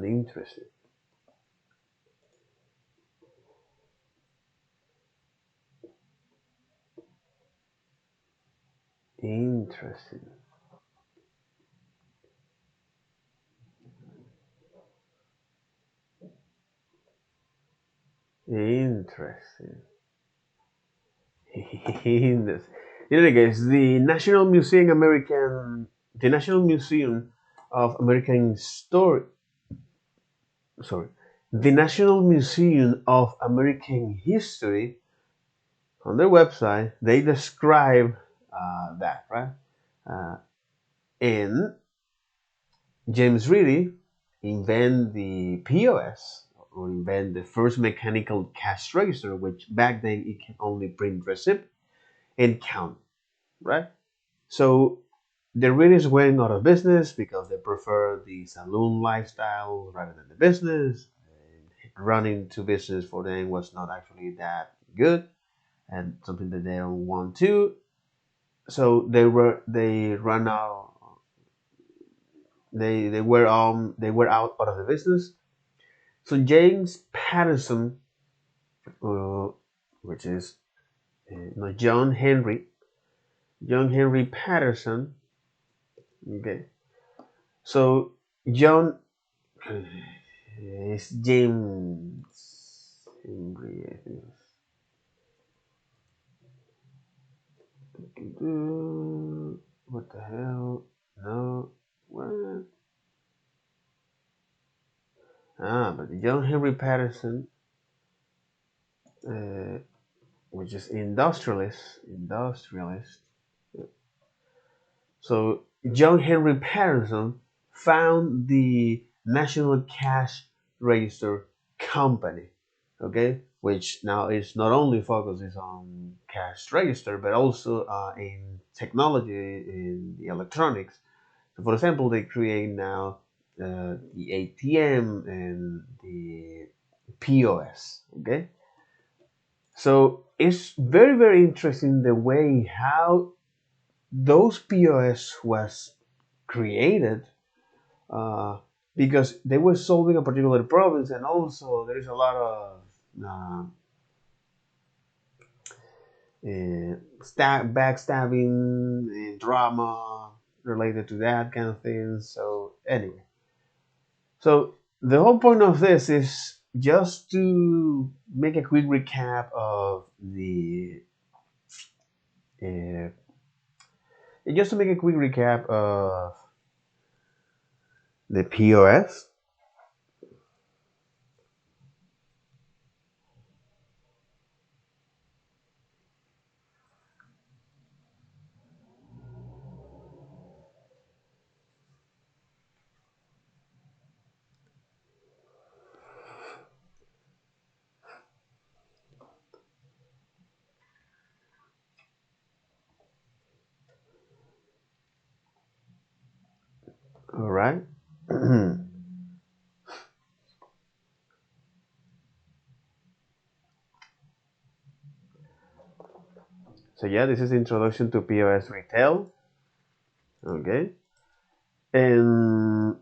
Interesting. Interesting. Interesting. In any case, the National Museum of American Story, sorry, the National Museum of American History, on their website, they describe that, right? Uh, and James Reedy invent the POS or invent the first mechanical cash register, which back then it can only print receipt and count, right? So the Readers went out of business because they prefer the saloon lifestyle rather than the business. And running to business for them was not actually that good and something that they don't want to. So they run out. They were out of the business. So James Patterson, uh, which is no, John Henry Patterson. Okay, so John is James Henry. I think. What the hell? No. What? But John Henry Patterson, uh, which is industrialist. So John Henry Patterson found the National Cash Register Company, okay, which now is not only focuses on cash register but also in technology in the electronics. So for example, they create now the ATM and the POS. Okay, so it's very very interesting the way how those POS was created uh, because they were solving a particular problem, and also there is a lot of uh, backstabbing, drama related to that kind of thing. So anyway, so the whole point of this is just to make a quick recap of the uh, just to make a quick recap of the POS. All right. So yeah, this is introduction to POS retail. Okay. And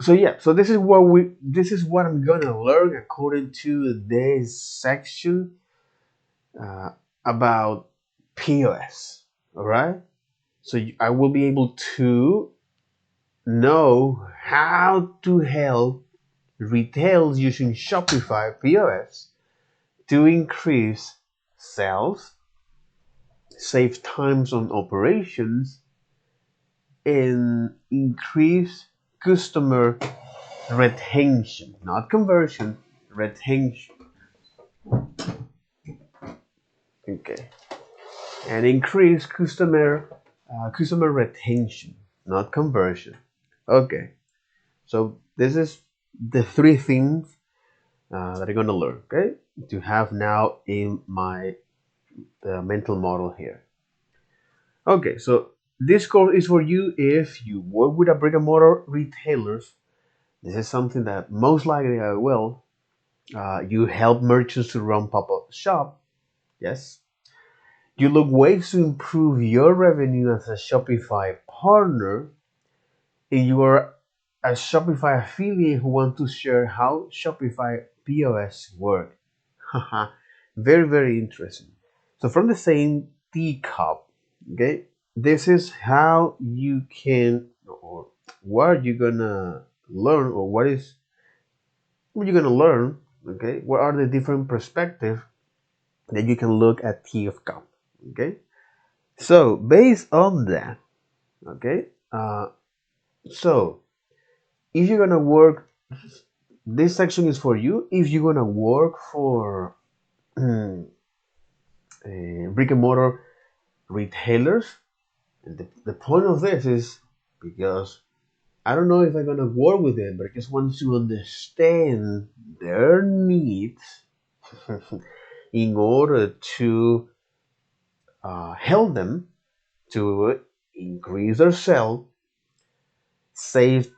so yeah, so this is what I'm gonna learn according to this section uh, about POS. All right. So I will be able to know how to help retailers using Shopify POS to increase sales, save times on operations, and increase customer retention, not conversion, retention. Okay, and increase customer retention, not conversion. Okay, so this is the three things that I'm gonna learn. Okay, to have now in my mental model here. Okay, so this course is for you if you work with a brick and mortar retailers. This is something that most likely I will. You help merchants to run pop-up shop. Yes. You look ways to improve your revenue as a Shopify partner, and you are a Shopify affiliate who want to share how Shopify POS work. Haha, very, very interesting. So from the same teacup, okay, this is how you can, or what are you gonna learn, or what you're gonna learn, okay? What are the different perspectives that you can look at teacup, okay? So based on that, okay, so if you're gonna work, this section is for you. If you're gonna work for brick and mortar retailers, and the point of this is because I don't know if I'm gonna work with them, but I just want to understand their needs in order to help them to increase their sale, save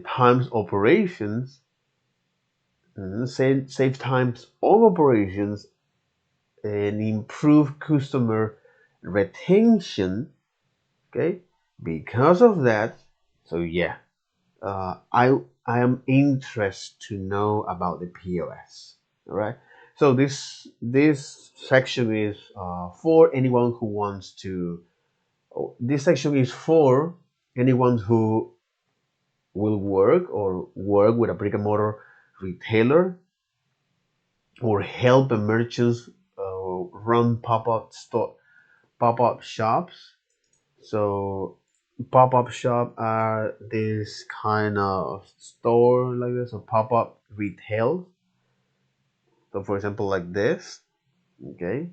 times operations, save times on operations, and improve customer retention. Okay, because of that, so yeah, I am interested to know about the POS. All right. So this section is for anyone who wants to. Oh, this section is for anyone who will work with a brick and mortar retailer or help the merchants run pop-up shops. So pop-up shop are this kind of store like this, a pop-up retail. So for example, like this, okay.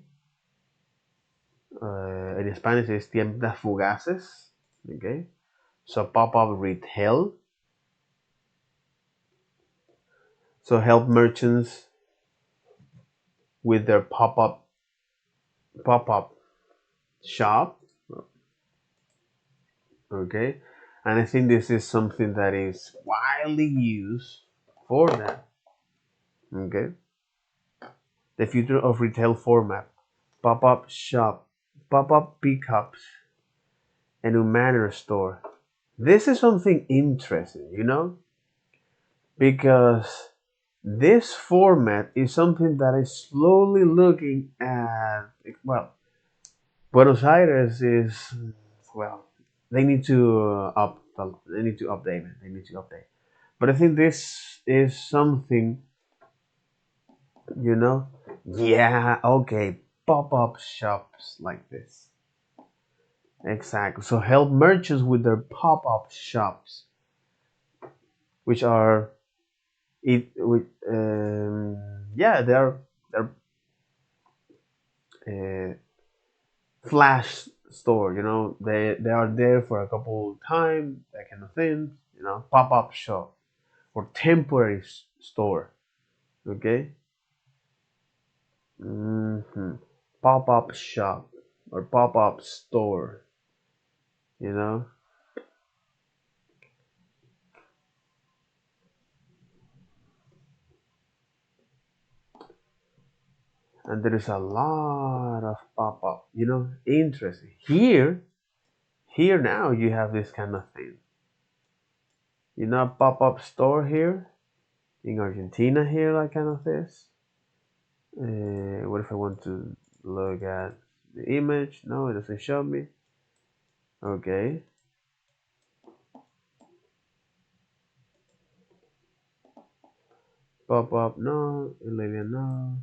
In Spanish is tiendas fugaces, okay. So pop-up retail. So help merchants with their pop-up shop, okay. And I think this is something that is widely used for that, okay. The future of retail format, pop-up shop, pop-up pickups, and a manor store. This is something interesting, because This format is something that is slowly looking at. Well, Buenos Aires is, well, they need to they need to update it. They need to update. But I think this is something, you know. Yeah, okay. Pop-up shops like this. Exactly. So help merchants with their pop-up shops, which are it with yeah, they're uh, flash store. They are there for a couple time, that kind of thing. Pop-up shop or temporary store. Okay. Pop-up shop or pop-up store. You know, and there is a lot of pop-up. Interesting. Here now you have this kind of thing. Pop-up store here in Argentina here, like kind of this. What if I want to look at the image? No, it doesn't show me. Okay. Pop-up, no. Italia, no.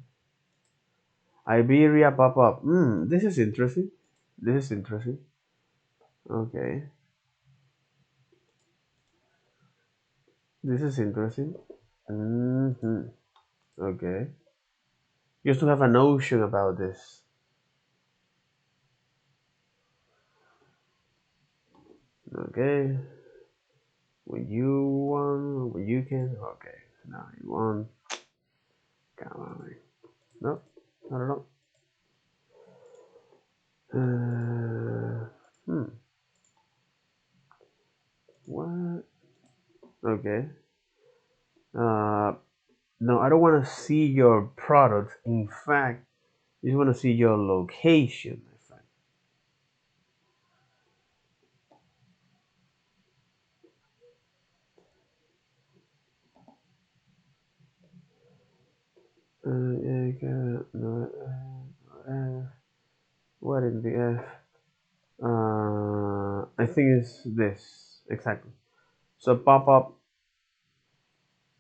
Iberia pop-up. This is interesting. This is interesting. Okay. This is interesting. Okay. Just to have a notion about this. Okay. When you can. Okay. Now you want. Come on. No, I don't know. What? Okay. Uh, no, I don't want to see your products. In fact, I just want to see your location. In fact. No, what in the F? I think it's this exactly. So pop up.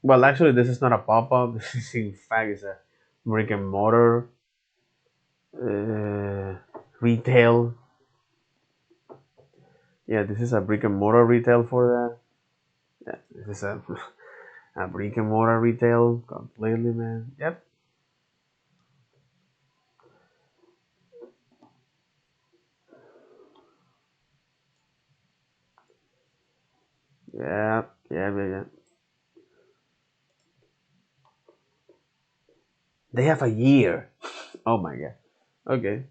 Well, actually, this is not a pop up. This is in fact is a brick and mortar uh, retail. Yeah, this is a brick and mortar retail for that. Yeah, this is a brick and mortar retail completely, man. Yep. Yeah. Yeah. Yeah. Yeah. They have a year. Oh my god. Okay.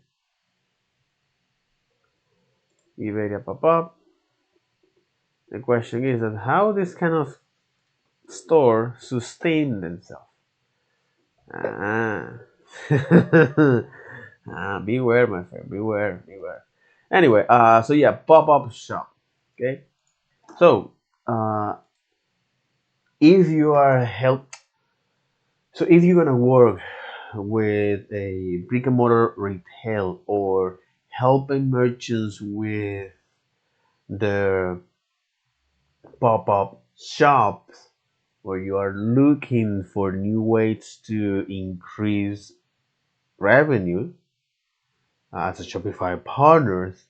Iberia pop up. The question is that how this kind of store sustain themselves. Ah. Beware, my friend. Beware. Beware. Anyway, so yeah, pop up shop. Okay. So, if you are help, so if you're gonna work with a brick and mortar retail or helping merchants with their pop-up shops, or you are looking for new ways to increase revenue as a Shopify partners,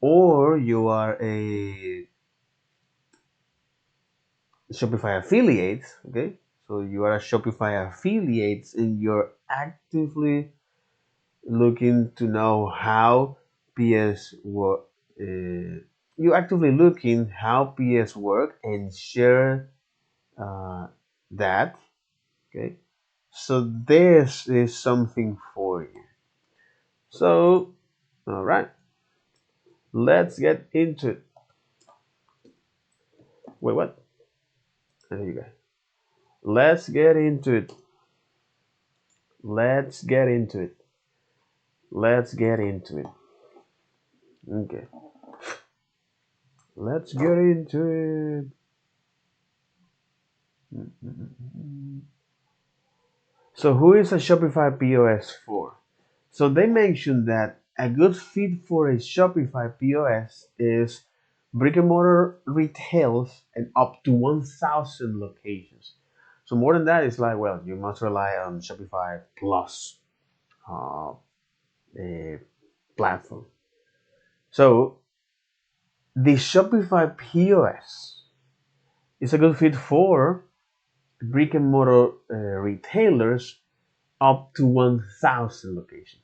or you are a Shopify affiliate, okay? So you are a Shopify affiliate and you're actively looking to know how PS work. You actively looking how PS work and share uh, that. Okay, so this is something for you. So, all right, let's get into it. Wait, what? There you go. Let's get into it. Let's get into it. Let's get into it. Okay, let's get into it. So who is a Shopify POS for? So they mentioned that a good fit for a Shopify POS is brick and mortar retails and up to 1,000 locations. So more than that is like, well, you must rely on Shopify Plus uh, a platform. So the Shopify POS is a good fit for brick and mortar retailers up to 1,000 locations.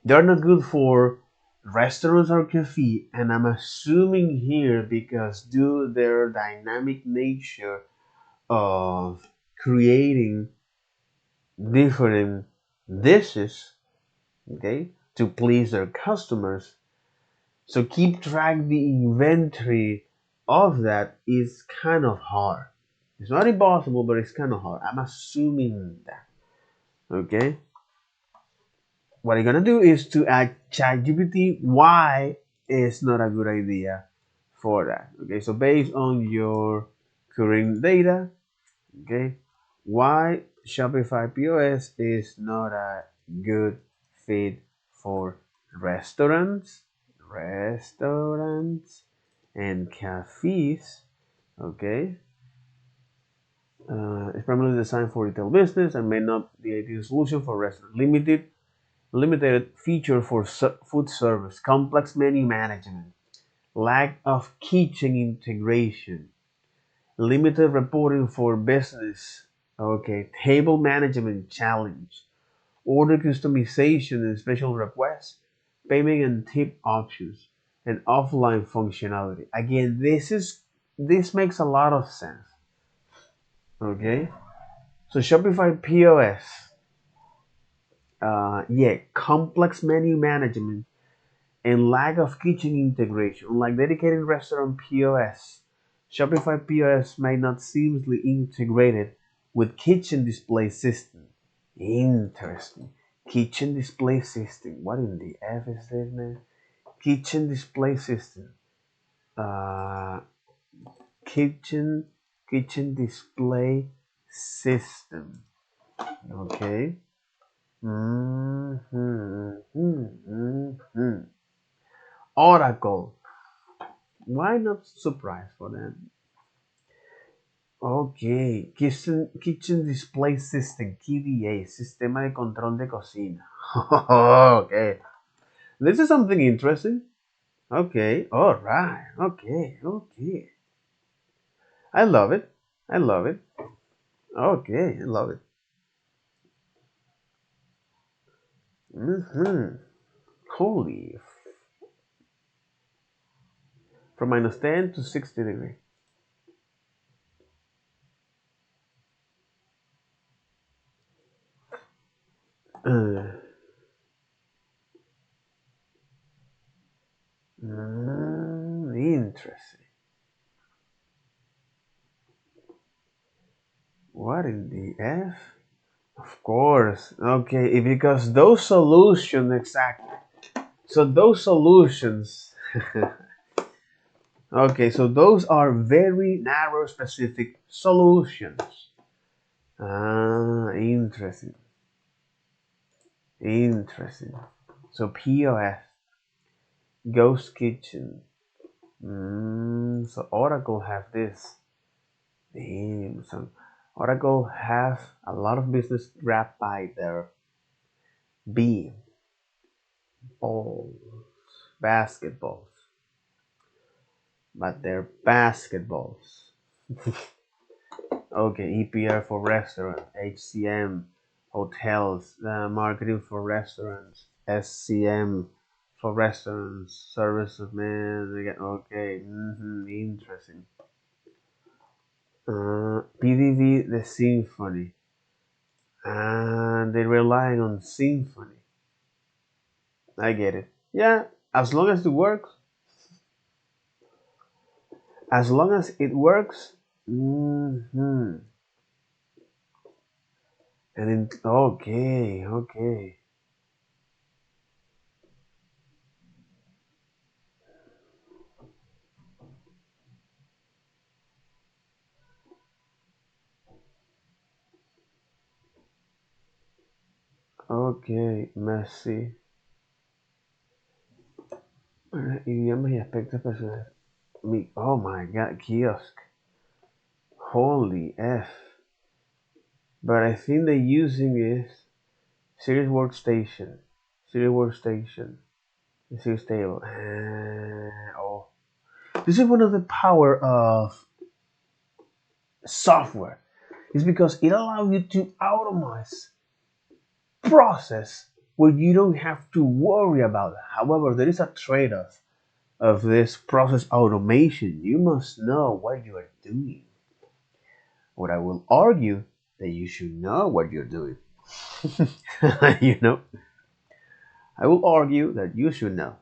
They're not good for restaurants or cafe, and I'm assuming here because due to their dynamic nature of creating different dishes, okay, to please their customers. So keep track the inventory of that is kind of hard. It's not impossible, but it's kind of hard. I'm assuming that. Okay. What you're gonna do is to add ChatGPT why is not a good idea for that. Okay, so based on your current data, okay, why Shopify POS is not a good fit for restaurants, restaurants and cafes. Okay, it's primarily designed for retail business and may not be the ideal solution for restaurant. Limited feature for food service, complex menu management, lack of kitchen integration, limited reporting for business, okay, table management challenge, order customization and special requests, payment and tip options, and offline functionality. Again, this makes a lot of sense. Okay, so Shopify POS, yeah, complex menu management and lack of kitchen integration. Unlike dedicated restaurant POS, Shopify POS may not seamlessly integrated with kitchen display system. Interesting. Kitchen display system. What in the F is this, man? Kitchen display system. Uh, kitchen kitchen display system. Okay. Oracle. Why not surprise for them? Okay, kitchen Display System, KDA, Sistema de Control de Cocina. Okay, this is something interesting. Okay, all right. Okay, okay. I love it. I love it. Okay, I love it. Mm-hmm. Holy, from -10 to 60 degree. Uh, Interesting. What in the F? Of course. Okay, because those solutions exactly. So those solutions, okay, so those are very narrow specific solutions. Ah, interesting. Interesting. So POS, Ghost Kitchen. So Oracle have this. Damn, so Oracle have a lot of business wrapped by their B balls, basketballs, but they're basketballs. Okay, EPR for restaurant, HCM, hotels, marketing for restaurants, SCM for restaurants, services, man. Okay, interesting. PDV, the symphony, and they're relying on symphony. I get it. Yeah, as long as it works, as long as it works. Okay, okay. Ok, Messi. Idiomas y aspectos personales. Oh my god, kiosk. Holy F. But I think the using is Series Workstation. Series Workstation. Series Table. Oh. This is one of the power of software. It's because it allows you to automate process where you don't have to worry about it. However, there is a trade-off of this process automation. You must know what you are doing. What I will argue that you should know what you're doing. you know, I will argue that you should know.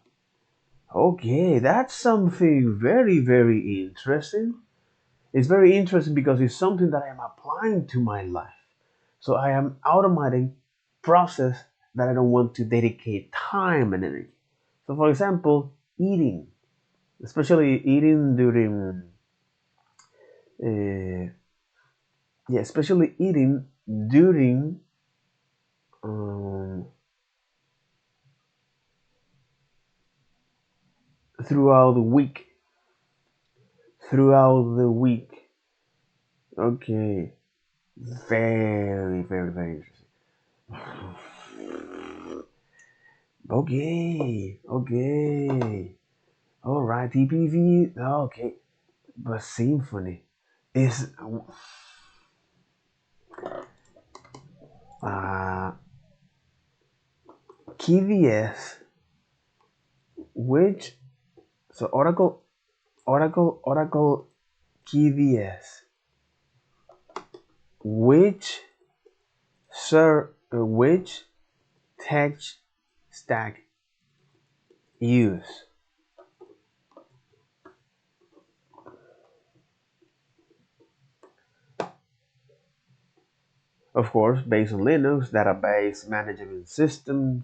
Okay, that's something very, very interesting. It's very interesting because it's something that I am applying to my life. So I am automating process that I don't want to dedicate time and energy. So for example, eating, especially eating during, uh, yeah, especially eating during um, throughout the week. Throughout the week. Okay, very, very, very interesting. Okay, okay. All right, TPV. Okay, but symphony is uh, KVS, which so Oracle KVS, which which tech stack use? Of course, based on Linux, database management systems.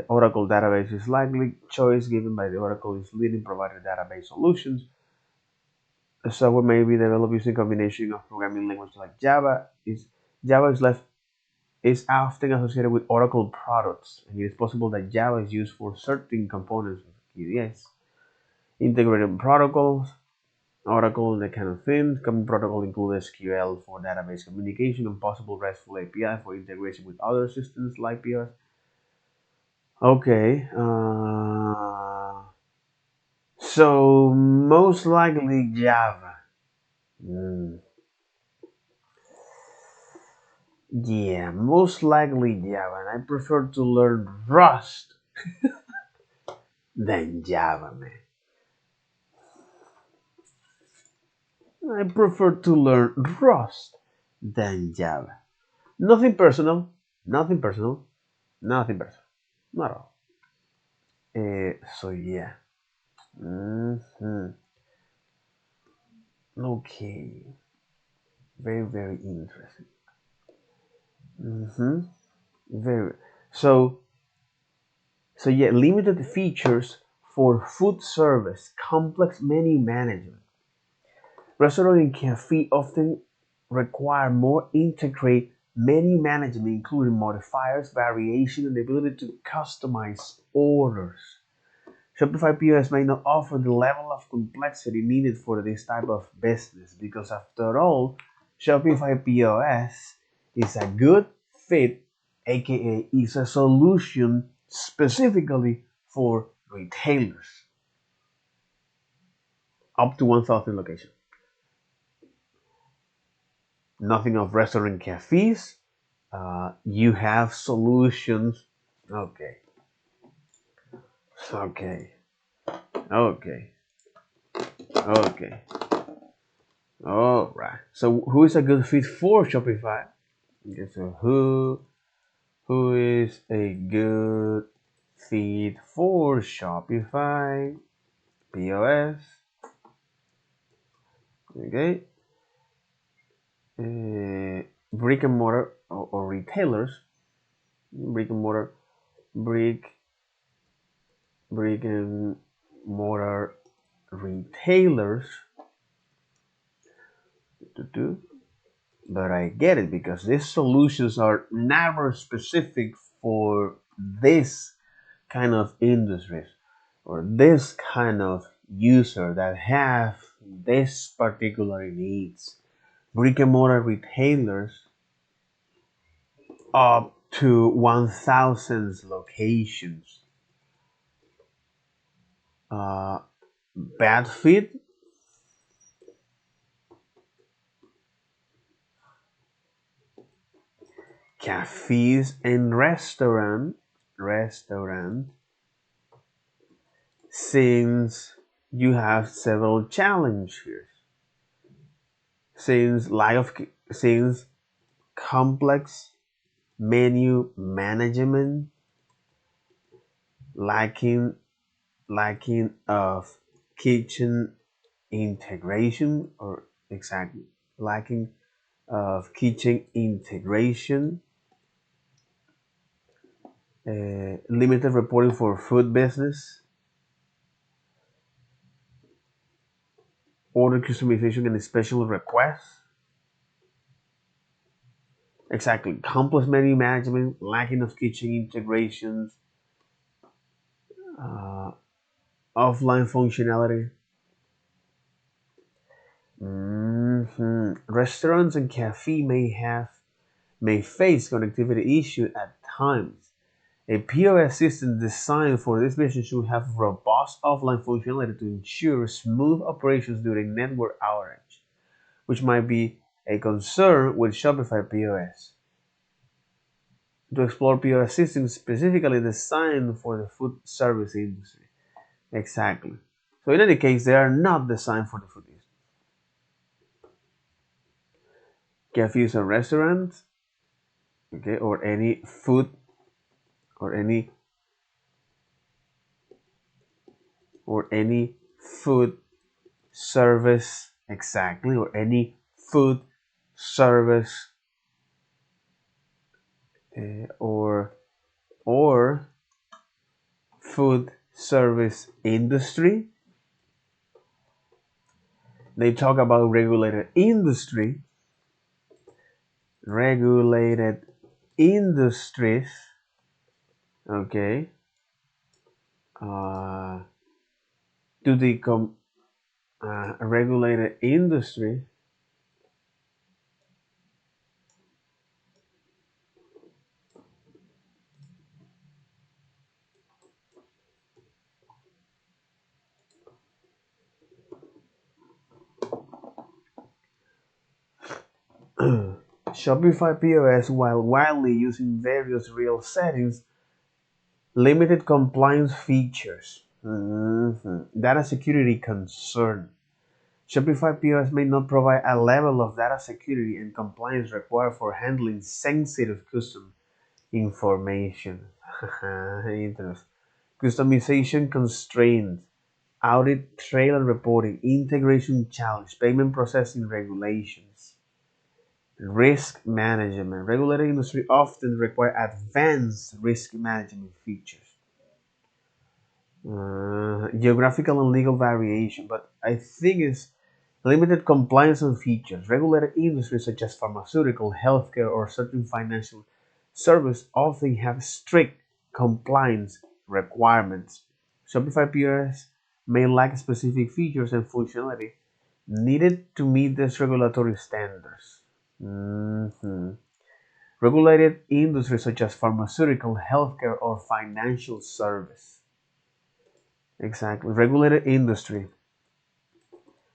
Oracle database is likely choice given by the Oracle is leading provider database solutions. The software may be developed using a combination of programming languages like Java. Java is often associated with Oracle products, and it is possible that Java is used for certain components of KDS. Integrated protocols, Oracle, and that kind of thing. Common protocol include SQL for database communication and possible RESTful API for integration with other systems like POS. Okay. So most likely Java. Mm, yeah, most likely Java. And I prefer to learn Rust than Java, man. I prefer to learn Rust than Java. Nothing personal. Nothing personal. Nothing personal. Not at all. So yeah. hmm Okay. Very, very interesting. hmm Very. So yeah, limited features for food service, complex menu management. Restaurant and cafe often require more integrated menu management, including modifiers, variation, and the ability to customize orders. Shopify POS may not offer the level of complexity needed for this type of business because, after all, Shopify POS is a good fit, aka, is a solution specifically for retailers up to 1,000 locations. Nothing of restaurant cafes. You have solutions. Okay, okay, okay, okay. All right. So who is a good fit for Shopify? Okay, so who is a good fit for Shopify POS? Okay, brick and mortar or retailers, brick and mortar, brick brick and mortar retailers. But I get it because these solutions are never specific for this kind of industries or this kind of user that have this particular needs. Brick and mortar retailers up to 1,000 locations. Uh, bad fit cafes and restaurant since you have several challenges here since complex menu management, lacking lacking of kitchen integration, or exactly lacking of kitchen integration, limited reporting for food business, order customization and special requests. Exactly, complex menu management, lacking of kitchen integrations, uh, offline functionality. Restaurants and cafe may face connectivity issues at times. A POS system designed for this business should have robust offline functionality to ensure smooth operations during network outage, which might be a concern with Shopify POS. To explore POS systems specifically designed for the food service industry. Exactly. So in any case, they are not designed for the food industry. Cafes or restaurants, okay, or any food or any food service, exactly, or any food service, or food service industry. They talk about regulated industries, okay, uh, to the regulated industry. Shopify POS, while widely used in various real settings, limited compliance features. Data security concern. Shopify POS may not provide a level of data security and compliance required for handling sensitive custom information. Interesting. Customization constraints, audit trail and reporting, integration challenge, payment processing regulations, risk management. Regulated industry often require advanced risk management features. Geographical and legal variation, but I think it's limited compliance on features. Regulated industries such as pharmaceutical, healthcare, or certain financial service often have strict compliance requirements. Shopify POS may lack specific features and functionality needed to meet these regulatory standards. Mhm. Regulated industries such as pharmaceutical, healthcare, or financial service. Exactly. Regulated industry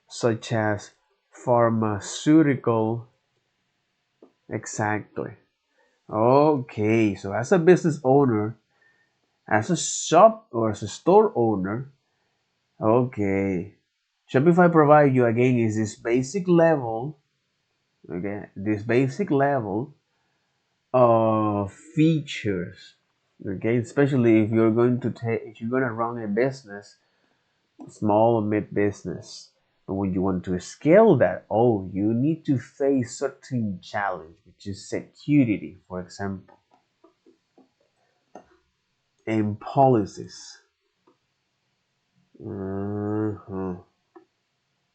such as pharmaceutical. Exactly. Okay, so as a business owner, as a shop or as a store owner, okay, Shopify provide you again is this basic level, okay, this basic level of features, okay, especially if you're going to run a business, small or mid business. But when you want to scale that, oh, you need to face certain challenge, which is security, for example, and policies, Mhm.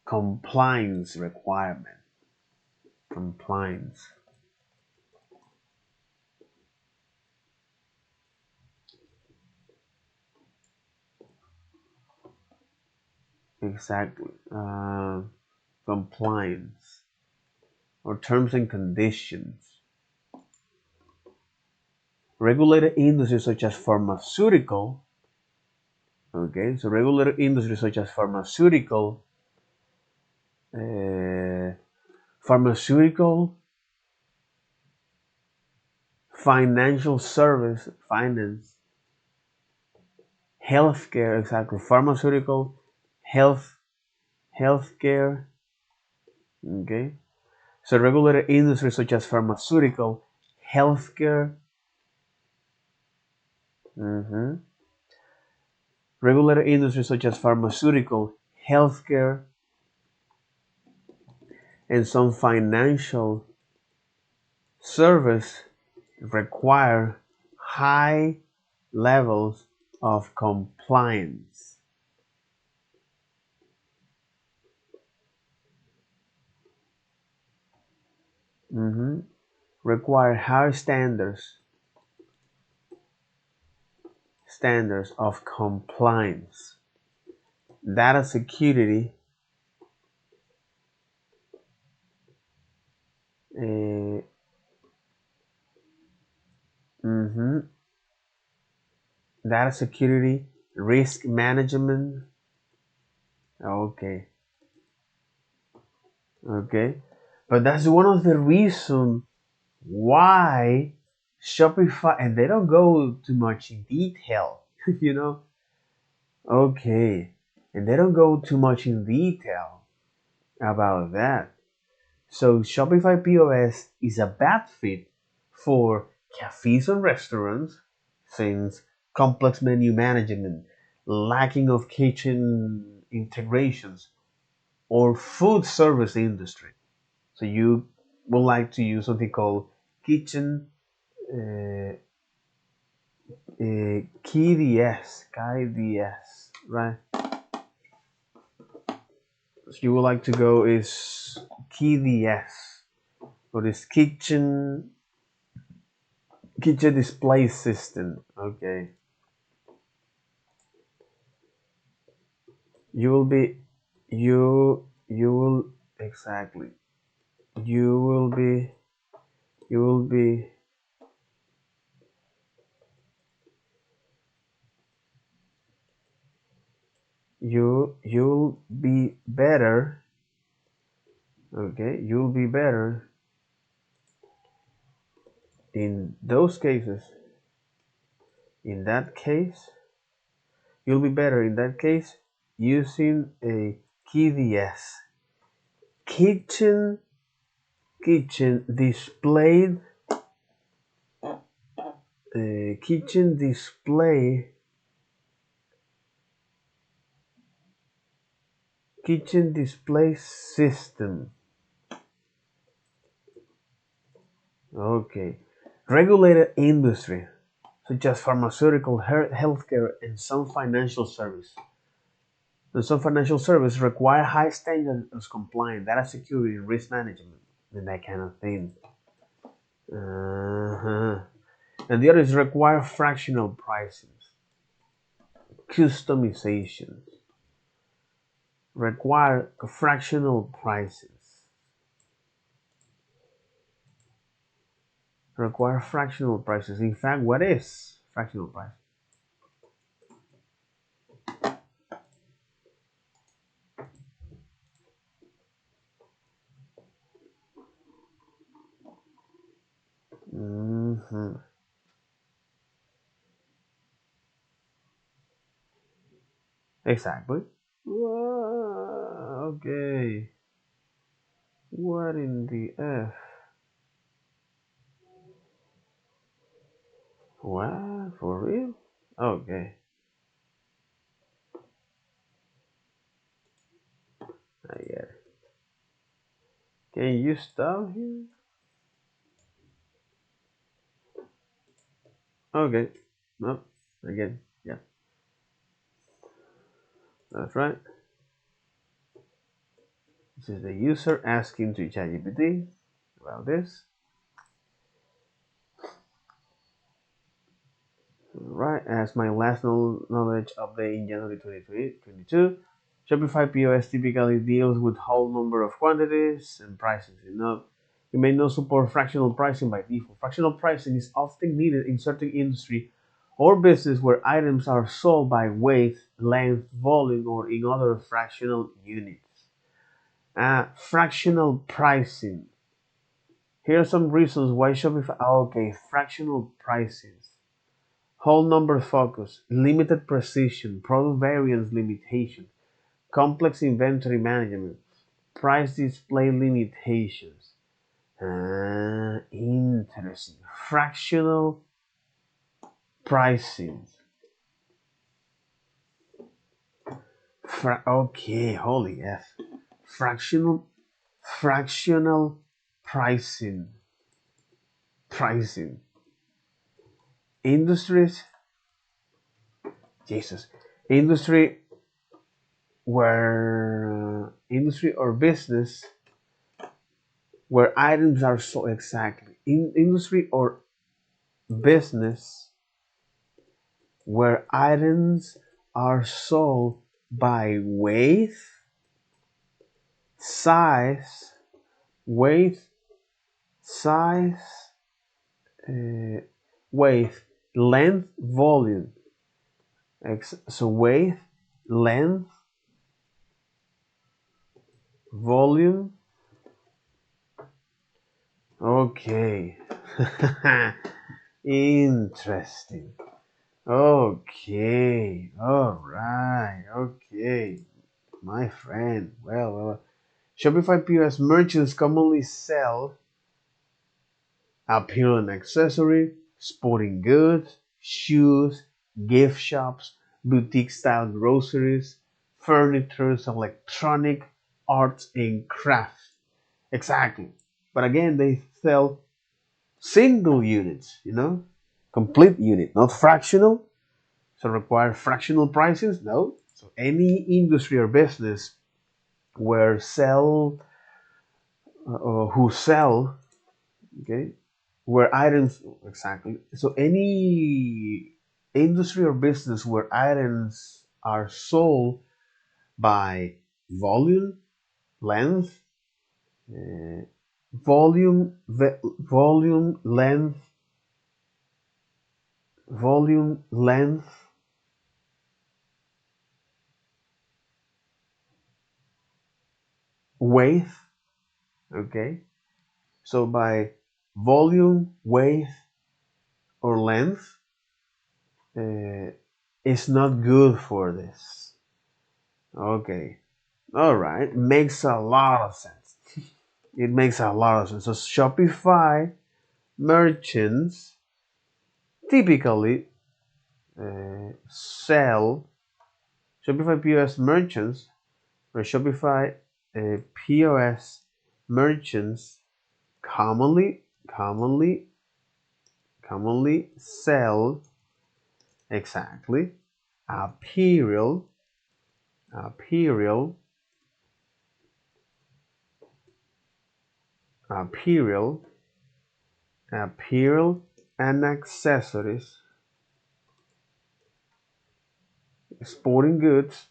compliance requirement. Compliance. Exactly. Compliance or terms and conditions. Regulated industries such as pharmaceutical. Okay, so regulated industries such as uh, pharmaceutical, financial service, finance, healthcare, exactly, pharmaceutical, health, healthcare. Okay, so regulated industries such as pharmaceutical, healthcare, mhm, regulated industries such as pharmaceutical, healthcare, and some financial service require high levels of compliance. Mhm. Require high standards of compliance. Data security, uh, mhm, data security, risk management. Okay, okay, but that's one of the reasons why Shopify, and they don't go too much in detail, you know. Okay, and they don't go too much in detail about that. So Shopify POS is a bad fit for cafes and restaurants since complex menu management, lacking of kitchen integrations, or food service industry. So you would like to use something called kitchen uh, KDS, right? So you would like to go is KDS, or this kitchen display system. Okay, you will be you will exactly you will be you will be you'll be better. Okay, you'll be better in those cases. In that case, you'll be better in that case using a KDS, kitchen kitchen displayed kitchen display system. Okay, regulated industry such as pharmaceutical, healthcare, and some financial service. And some financial service require high standards of compliance, data security, risk management, and that kind of thing. Uh-huh. And the other is require fractional prices, customizations, require fractional prices, require fractional prices. In fact, what is fractional price? Hmm. Exactly. Okay. What in the F? What? For real? Okay, I get it. Can you stop here? Okay. No. Again. Yeah. That's right. This is the user asking to ChatGPT. about this. Right, as my last knowledge update in January 2022, Shopify POS typically deals with whole number of quantities and prices. It may not support fractional pricing by default. Fractional pricing is often needed in certain industry or business where items are sold by weight, length, volume, or in other fractional units. Fractional pricing. Here are some reasons why Shopify. Okay, fractional pricing. Whole number focus, limited precision, product variance limitation, complex inventory management, price display limitations. Interesting. Fractional pricing. Okay, holy F. Fractional pricing. Pricing. Industries. Jesus. Industry or business where items are sold exactly in industry or business where items are sold by size weight size weight length volume so weight length volume. Okay. Interesting. Okay, all right, okay, my friend. Well, Shopify POS merchants commonly sell apparel and accessory, sporting goods, shoes, gift shops, boutique style groceries, furniture, electronic, arts, and crafts. Exactly. But again, they sell single units, complete unit, not fractional. So require fractional prices? No. So any industry or business where who sell, okay, where items exactly. So any industry or business where items are sold by volume, length, uh, volume, length, weight. Okay. So by volume, weight, or length, uh, is not good for this. Okay. All right. Makes a lot of sense. It makes a lot of sense. So Shopify merchants typically sell Shopify POS merchants or Shopify POS merchants commonly sell exactly apparel apparel apparel apparel and accessories, sporting goods,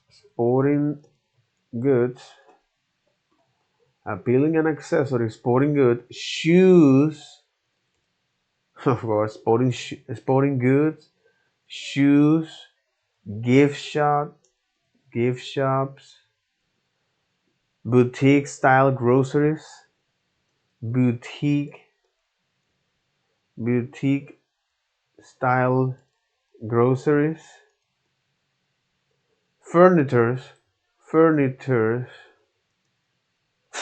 appealing and accessories, sporting goods, shoes, of course, sporting goods, shoes, gift shops, boutique style groceries, boutique boutique style groceries, furnitures, furnitures,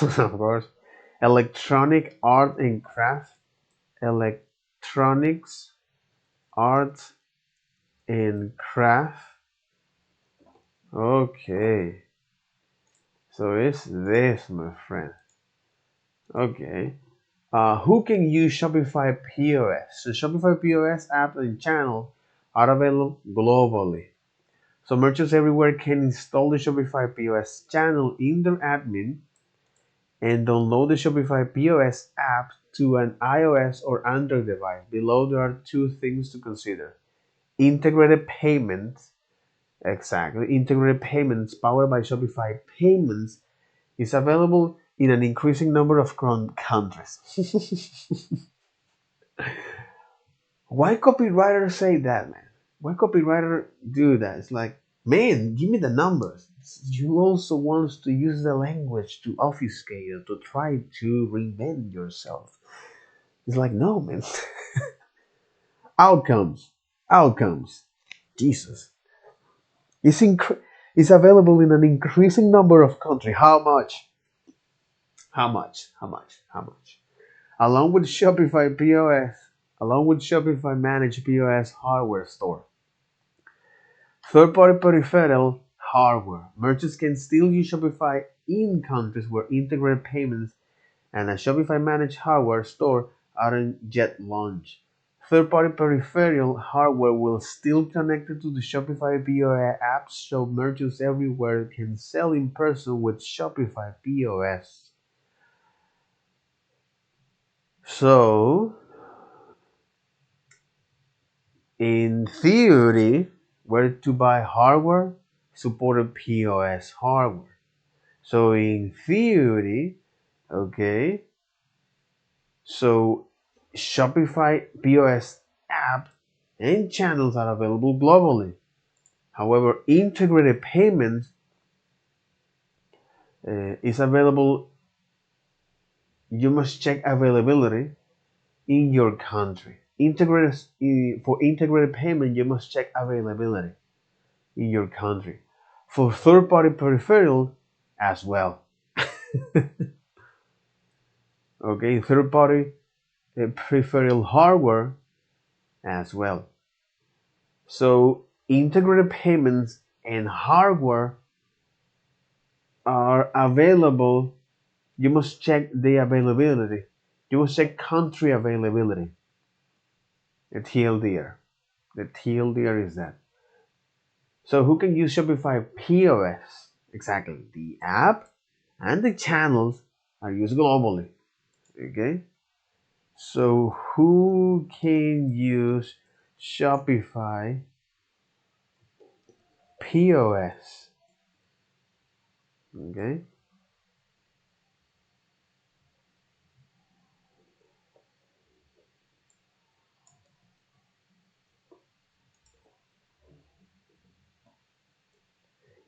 of course, electronic art and craft, electronics, art and craft. Okay, so it's this, my friend. Okay. Who can use Shopify POS? So Shopify POS app and channel are available globally. So merchants everywhere can install the Shopify POS channel in their admin and download the Shopify POS app to an iOS or Android device. Below there are two things to consider. Integrated payments, exactly. Integrated payments powered by Shopify Payments is available in an increasing number of countries. Why copywriters say that, man? Why copywriter do that? It's like, man, give me the numbers. You also want to use the language to obfuscate or to try to reinvent yourself. It's like, no, man. Outcomes. Outcomes. Jesus. It's, it's available in an increasing number of countries. How much? How much? How much? How much? Along with Shopify POS, along with Shopify Managed POS hardware store. Third-party peripheral hardware. Merchants can still use Shopify in countries where integrated payments and a Shopify managed hardware store aren't yet launched. Third-party peripheral hardware will still connect to the Shopify POS apps, so merchants everywhere can sell in person with Shopify POS. So, in theory, where to buy hardware? Supported POS hardware. So in theory, okay, so Shopify POS app and channels are available globally. However, integrated payments is available. You must check availability in your country. For integrated payment, you must check availability in your country. For third-party peripheral, as well. Okay, third-party peripheral hardware as well. So integrated payments and hardware are available. You must check the availability. You must check country availability. The TLDR. The TLDR is that. So who can use Shopify POS? Exactly. The app and the channels are used globally. Okay. So who can use Shopify POS? Okay.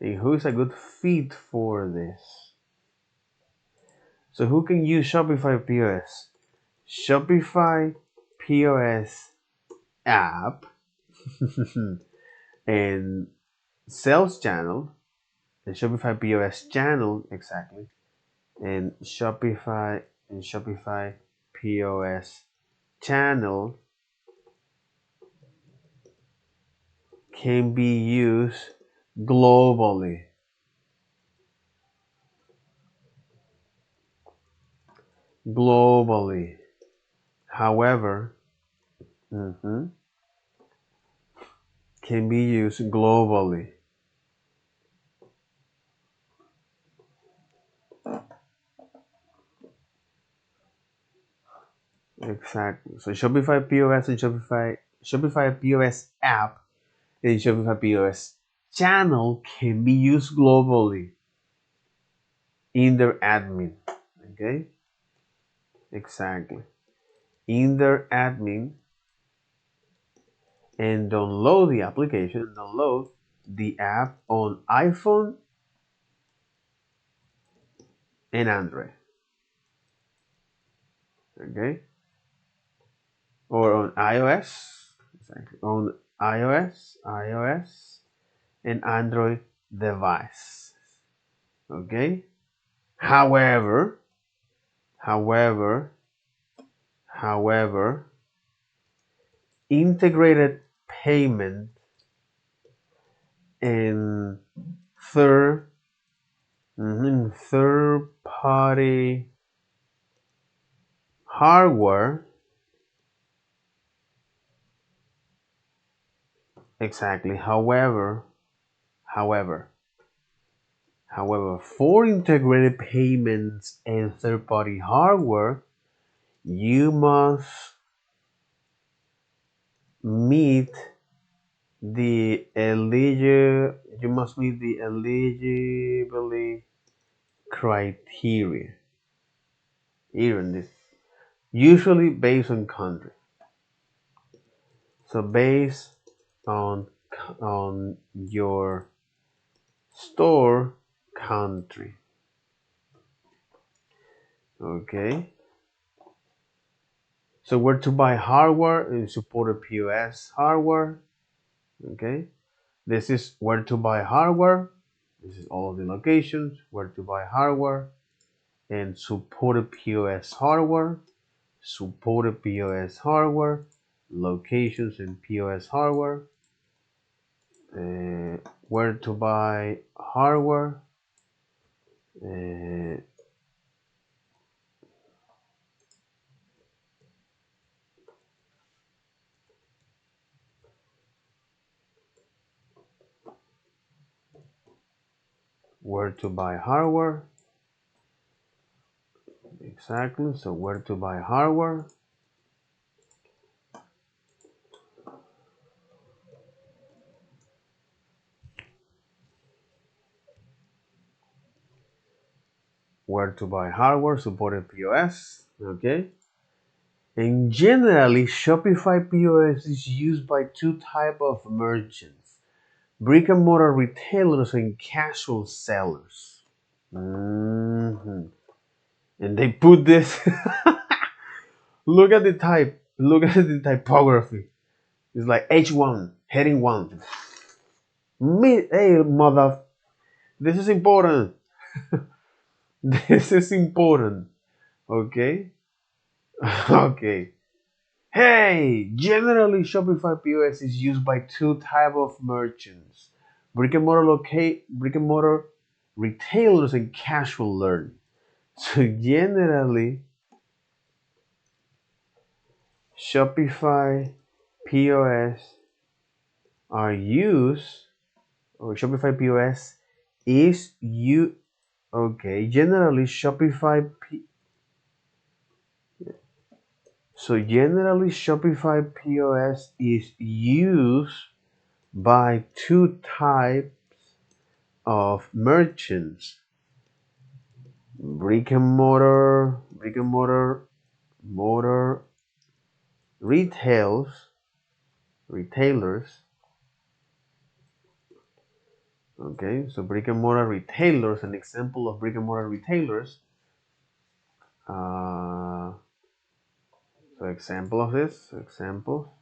And who's a good fit for this? So who can use Shopify POS? Shopify POS app and sales channel and Shopify POS channel exactly and Shopify POS channel can be used globally. Globally. However, can be used globally. Exactly. So Shopify POS and Shopify POS app and Shopify POS channel can be used globally in their admin. Okay? Exactly. In their admin and download the application, download the app on iPhone and Android. Okay? Or on iOS. Exactly. On iOS and Android device. Okay? However, however, however, integrated payment and third third party hardware exactly. However, for integrated payments and third party hardware, you must meet the eligibility criteria. Even this, usually based on country. So based on your store country. Okay. So where to buy hardware and supported POS hardware. Okay. This is where to buy hardware. This is all of the locations where to buy hardware and supported POS hardware. Supported POS hardware. Locations and POS hardware. Where to buy hardware. Uh, where to buy hardware. Exactly. So where to buy hardware. Where to buy hardware, supported POS. Okay. And generally, Shopify POS is used by two type of merchants: brick and mortar retailers and casual sellers. Mhm. And they put this. Look at the type. Look at the typography. It's like H1, heading one. Hey, mother, this is important. This is important. Okay. Okay. Hey, generally Shopify POS is used by two type of merchants: brick and mortar retailers and casual learning. So generally Shopify POS are used, or Shopify POS is you okay. Generally Shopify POS is used by two types of merchants: brick and mortar retailers. Okay, so brick and mortar retailers. An example of brick and mortar retailers. Uh, so example of this. Example.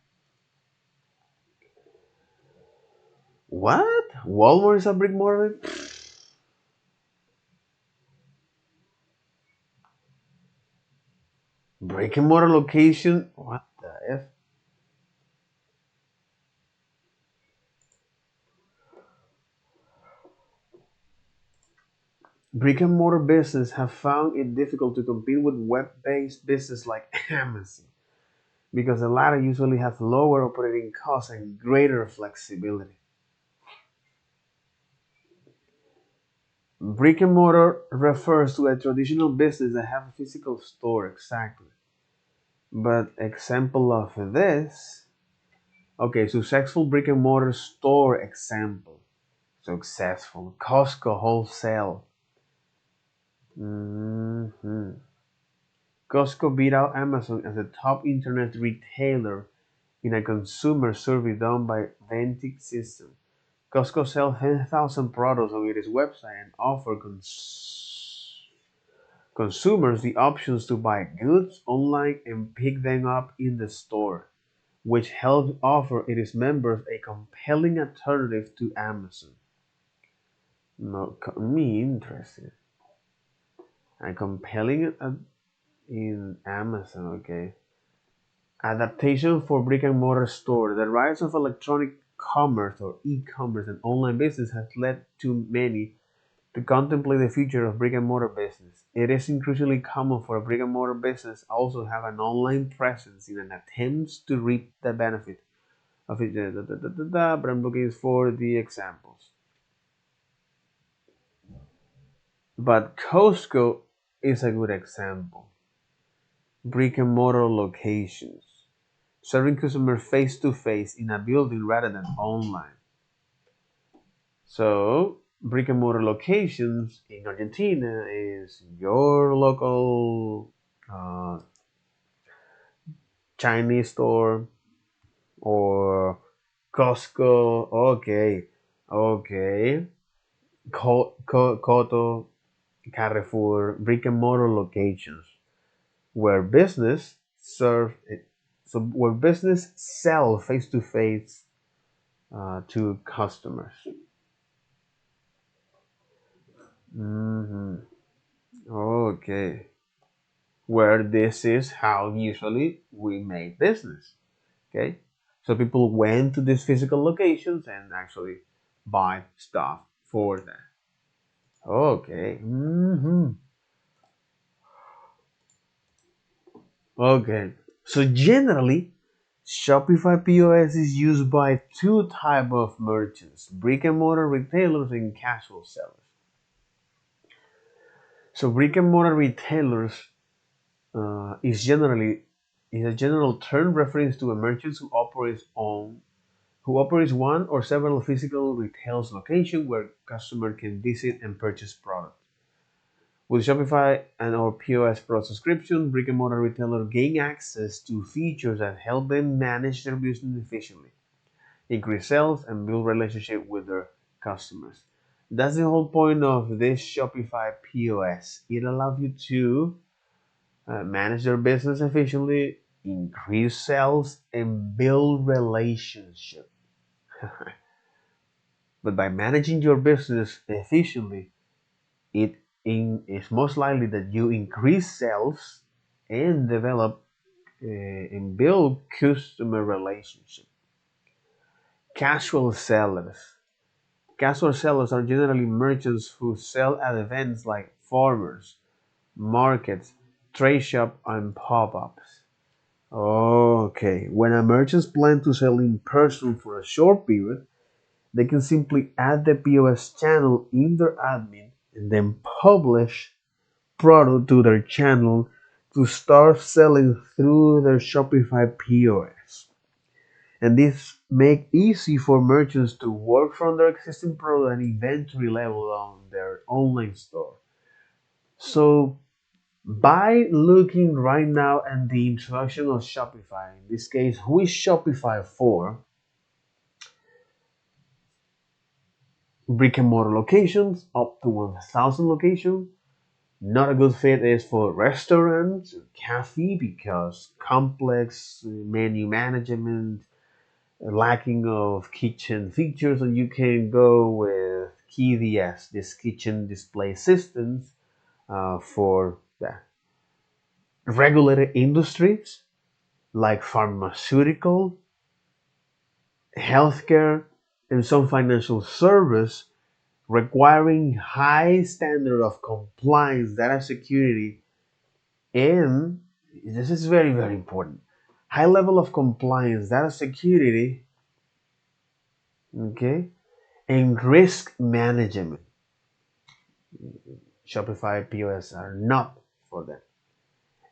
What? Walmart is a brick and mortar. Brick and mortar location. What the f? Brick and mortar business have found it difficult to compete with web-based business like Amazon, because the latter usually have lower operating costs and greater flexibility. Brick and mortar refers to a traditional business that have a physical store, exactly. But example of this, okay, successful brick and mortar store example. Successful. Costco wholesale. Mhm. Costco beat out Amazon as the top internet retailer in a consumer survey done by Ventic System. Costco sells 10,000 products on its website and offers consumers the options to buy goods online and pick them up in the store, which helps offer its members a compelling alternative to Amazon. No, me interested. A compelling in Amazon, okay. Adaptation for brick and mortar store. The rise of electronic commerce or e-commerce and online business has led to many to contemplate the future of brick and mortar business. It is increasingly common for a brick and mortar business also have an online presence in an attempt to reap the benefit of it. But I'm looking for the examples. But Costco is a good example. brick and mortar locations, serving customers face to face in a building rather than online. So, brick and mortar locations in Argentina is your local Chinese store or Costco. Okay, okay. Koto, Carrefour, brick and mortar locations where business serve so where business sell face to face to customers. Mhm. Okay, where this is how usually we make business. Okay, so people went to these physical locations and actually buy stuff for that. Okay. Okay. So generally, Shopify POS is used by two type of merchants: brick and mortar retailers and casual sellers. So brick and mortar retailers is a general term reference to a merchant who operates one or several physical retail locations where customer can visit and purchase products. With Shopify and our POS Pro subscription, brick and mortar retailers gain access to features that help them manage their business efficiently, increase sales, and build relationship with their customers. That's the whole point of this Shopify POS. It allows you to manage their business efficiently, increase sales, and build relationship. But by managing your business efficiently, it's most likely that you increase sales and develop and build customer relationship. Casual sellers. Casual sellers are generally merchants who sell at events like farmers, markets, trade shop, and pop-ups. Okay, when a merchant plans to sell in person for a short period, they can simply add the POS channel in their admin and then publish product to their channel to start selling through their Shopify POS. And this make easy for merchants to work from their existing product and inventory level on their online store. So by looking right now at the introduction of Shopify, in this case, who is Shopify for? Brick and mortar locations, up to 1,000 locations. Not a good fit is for restaurants, cafe, because complex menu management, lacking of kitchen features, and you can go with KDS, this kitchen display systems for the regulated industries like pharmaceutical, healthcare, and some financial service requiring high standard of compliance, data security, and this is very, very important. High level of compliance, data security, okay, and risk management. Shopify POS are not for that.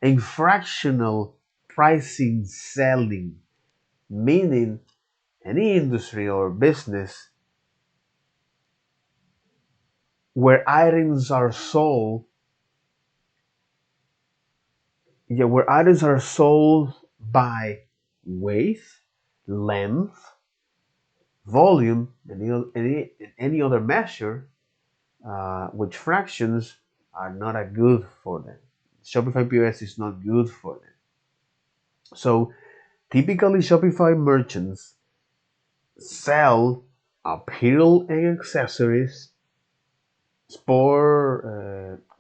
And fractional pricing selling, meaning any industry or business where items are sold, yeah, where items are sold by weight, length, volume, and any other measure, which fractions are not a good for them. Shopify POS is not good for them. So typically, Shopify merchants sell apparel and accessories,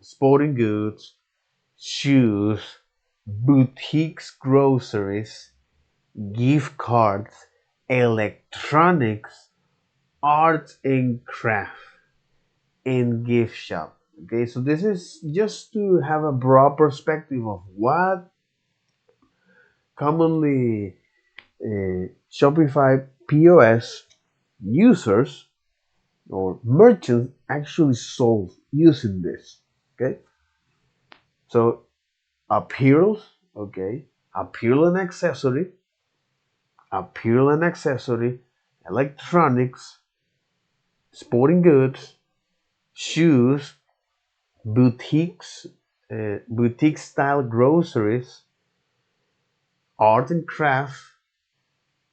sporting goods, shoes, boutiques, groceries, gift cards, electronics, arts and craft, and gift shop. Okay, so this is just to have a broad perspective of what commonly Shopify POS users or merchants actually sold using this. Okay, so apparel, Okay, apparel and accessory, apparel and accessory, electronics, sporting goods, shoes, boutiques, boutique style groceries, art and craft,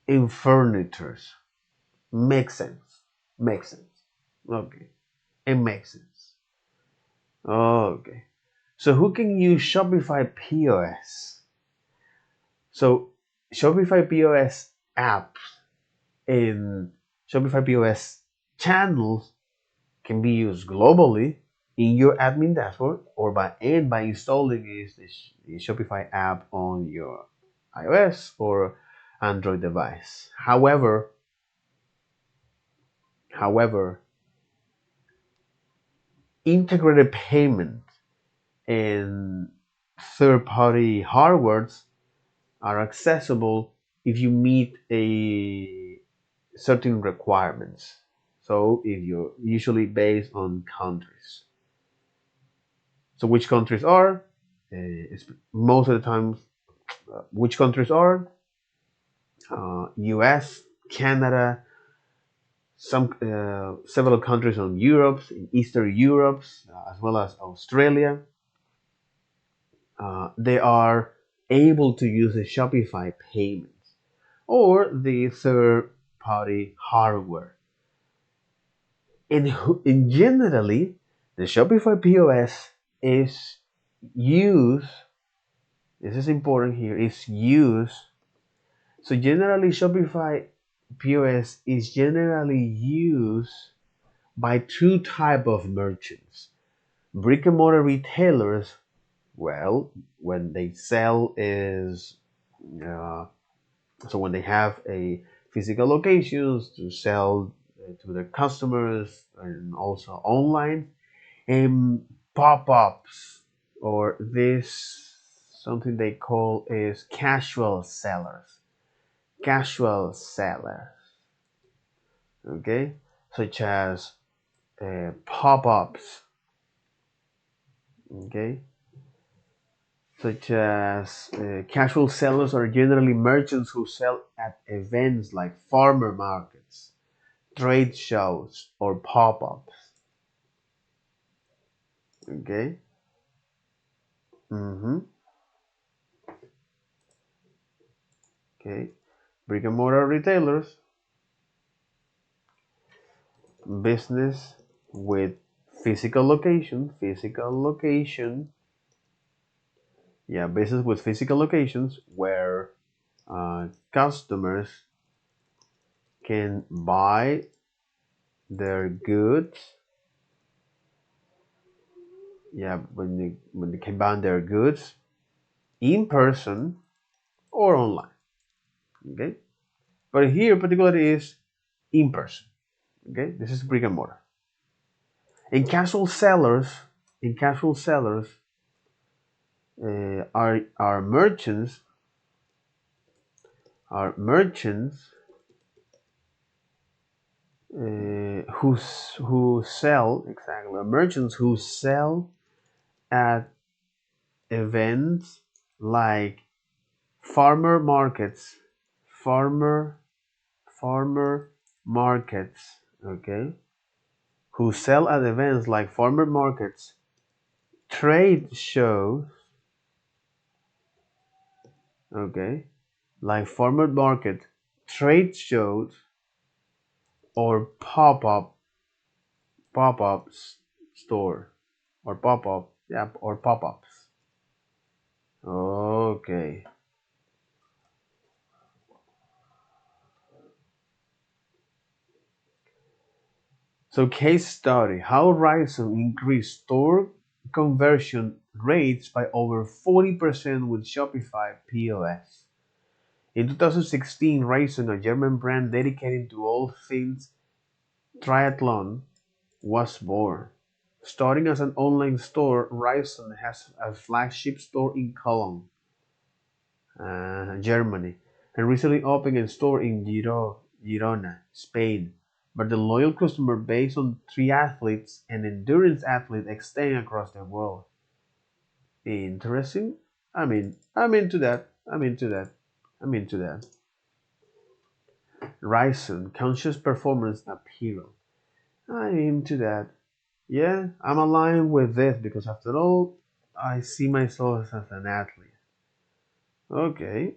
and furnitures. Makes sense. Makes sense. Okay, it makes sense. Okay. So who can use Shopify POS? So Shopify POS apps and Shopify POS channels can be used globally in your admin dashboard or by installing the Shopify app on your iOS or Android device. However, integrated payment and third-party hardwares are accessible if you meet a certain requirements. So if you're usually based on countries. So which countries are? Most of the time, which countries are? U.S., Canada, some several countries on Europe, in Eastern Europe, as well as Australia. They are able to use the Shopify payments or the third-party hardware. In generally, the Shopify POS is used. This is important here. Is used. So generally, Shopify POS is generally used by two type of merchants. Brick and mortar retailers, well, when they sell is uh, so when they have a physical locations to sell to their customers and also online, and pop-ups, or this something they call is casual sellers, okay, such as pop-ups, okay, such as casual sellers are generally merchants who sell at events like farmer markets, trade shows, or pop-ups. Okay. Mm-hmm. Okay. Brick and mortar retailers, business with physical location. Yeah, business with physical locations where customers can buy their goods. Yeah, when they can buy their goods in person or online. Okay, but here particularly is in person. Okay, this is brick and mortar. And casual sellers are merchants who sell exactly merchants who sell at events like farmer markets, farmer farmer markets, okay, who sell at events like farmer markets, trade shows, okay, like farmer market, trade shows, or pop-up store, or pop-up, yeah, or pop-ups. Okay. So case study, how Ryzen increased store conversion rates by over 40% with Shopify POS. In 2016, Ryzen, a German brand dedicated to all things triathlon, was born. Starting as an online store, Ryzen has a flagship store in Cologne, Germany, and recently opened a store in Girona, Spain. But the loyal customer base on triathletes and endurance athletes extend across the world. Interesting. I'm into that. I'm into that. I'm into that. Ryzen, conscious performance apparel. I'm into that. Yeah, I'm aligned with this because after all, I see myself as an athlete. Okay.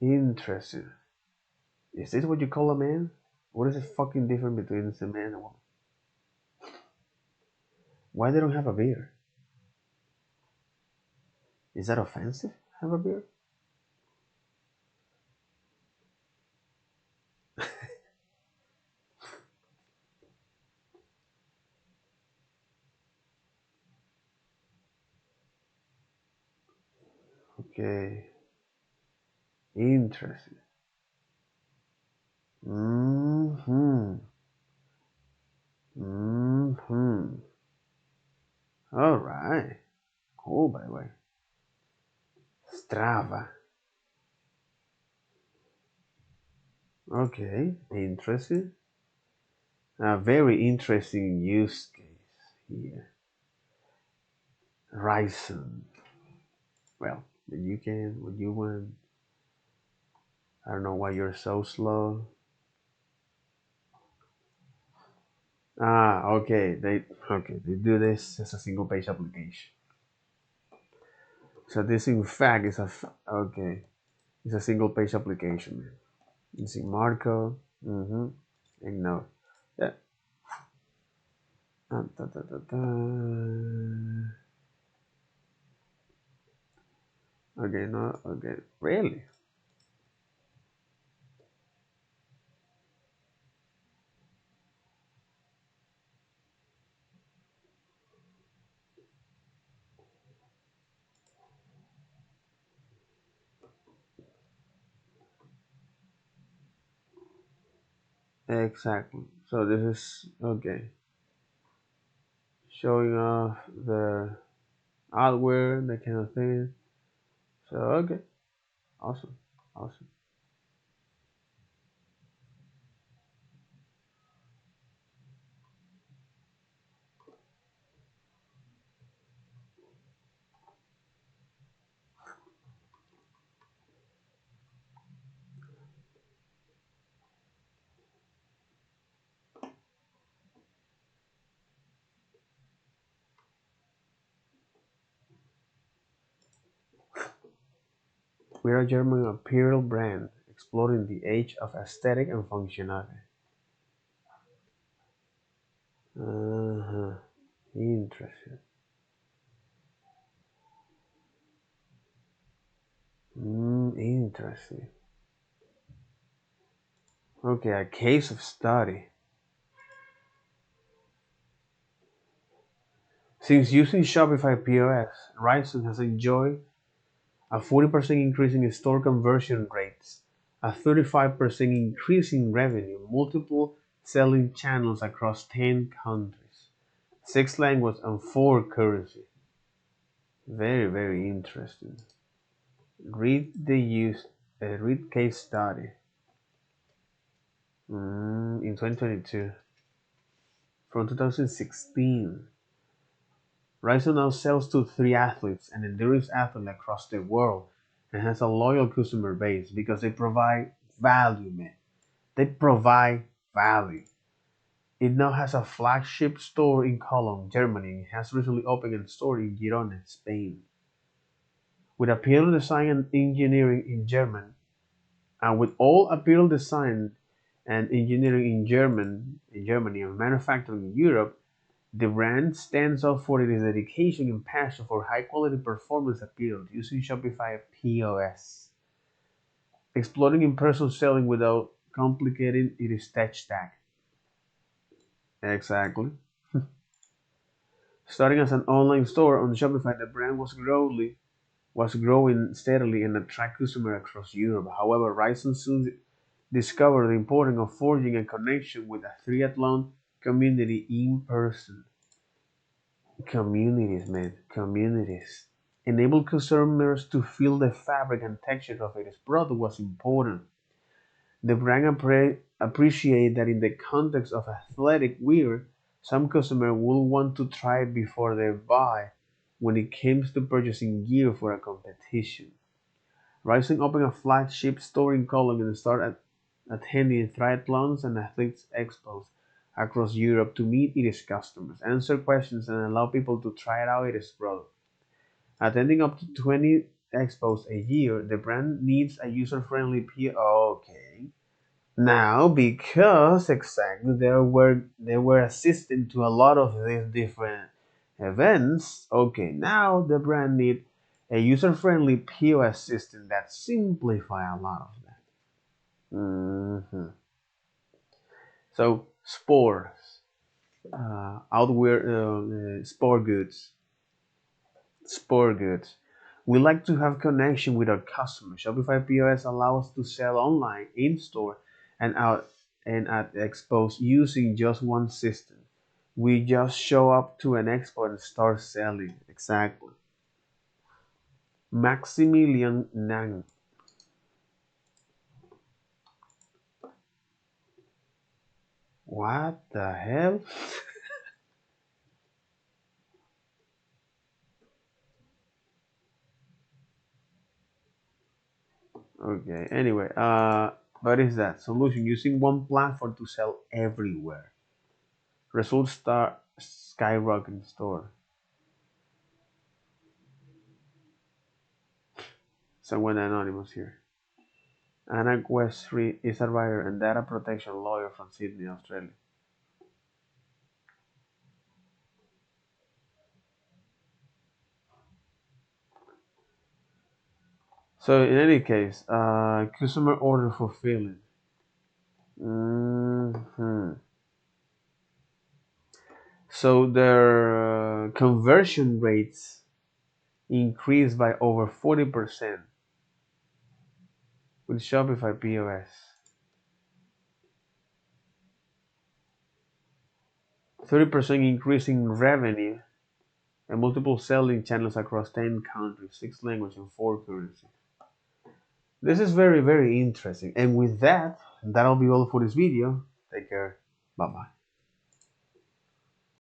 Interesting. Is this what you call a man? What is the fucking difference between a man and a woman? Why they don't have a beard? Is that offensive? Have a beard? Okay. Interesting. Mm-hmm. Mm-hmm. All right. Cool, by the way. Strava. Okay. Interesting. A very interesting use case here. Ryzen. Well, you can, what you want. I don't know why you're so slow. They do this as a single page application. So this in fact is okay. It's a single page application, man. You see Marco. Mm-hmm. Ignore. Yeah. Da, da, da, da. Okay, no, okay. Really? Exactly. So this is okay. Showing off the hardware, that kind of thing. So okay. Awesome. Awesome. We are a German apparel brand exploring the age of aesthetic and functionality. Uh-huh. Interesting. Interesting. Okay, a case of study. Since using Shopify POS, Ryzen has enjoyed a 40% increase in store conversion rates, a 35% increase in revenue, multiple selling channels across 10 countries, 6 languages, and 4 currencies. Very, very interesting. Read case study. In 2022. From 2016. Ryzen now sells to triathletes and endurance athletes across the world and has a loyal customer base because they provide value, man. They provide value. It now has a flagship store in Cologne, Germany, and has recently opened a store in Girona, Spain. With apparel design and engineering in German, and with all apparel design and engineering in Germany and manufacturing in Europe, the brand stands out for its dedication and passion for high-quality performance apparel using Shopify POS, exploring in-person selling without complicating its tech stack. Exactly. Starting as an online store on Shopify, the brand was growing steadily and attract customers across Europe. However, Ryzen soon discovered the importance of forging a connection with a triathlon community in person. Communities, man, communities. Enable customers to feel the fabric and texture of its product was important. The brand appreciate that in the context of athletic wear, Some customers will want to try it before they buy when it comes to purchasing gear for a competition. Rising opened a flagship store in Cologne and started attending triathlons and athletics expos across Europe to meet its customers, answer questions, and allow people to try out its product. Attending up to 20 expos a year, the brand needs a user-friendly P. Okay. Now, because exactly they were assisting to a lot of these different events. Okay, now the brand need a user-friendly POS system that simplify a lot of that. So sports, outwear, sport goods. We like to have connection with our customers. Shopify POS allows us to sell online, in store, and out and at expos using just one system. We just show up to an expo and start selling. Exactly. Maximilian Nang. What the hell? Okay. Anyway, what is that? Solution using one platform to sell everywhere. Results start skyrocketing store. Someone anonymous here. Anna Westry is a writer and data protection lawyer from Sydney, Australia. So in any case, customer order fulfilling. hmm So their conversion rates increased by over 40% with Shopify POS. 30% increase in revenue and multiple selling channels across 10 countries, 6 languages, and 4 currencies. This is very, very interesting. And with that, that'll be all for this video. Take care. Bye bye.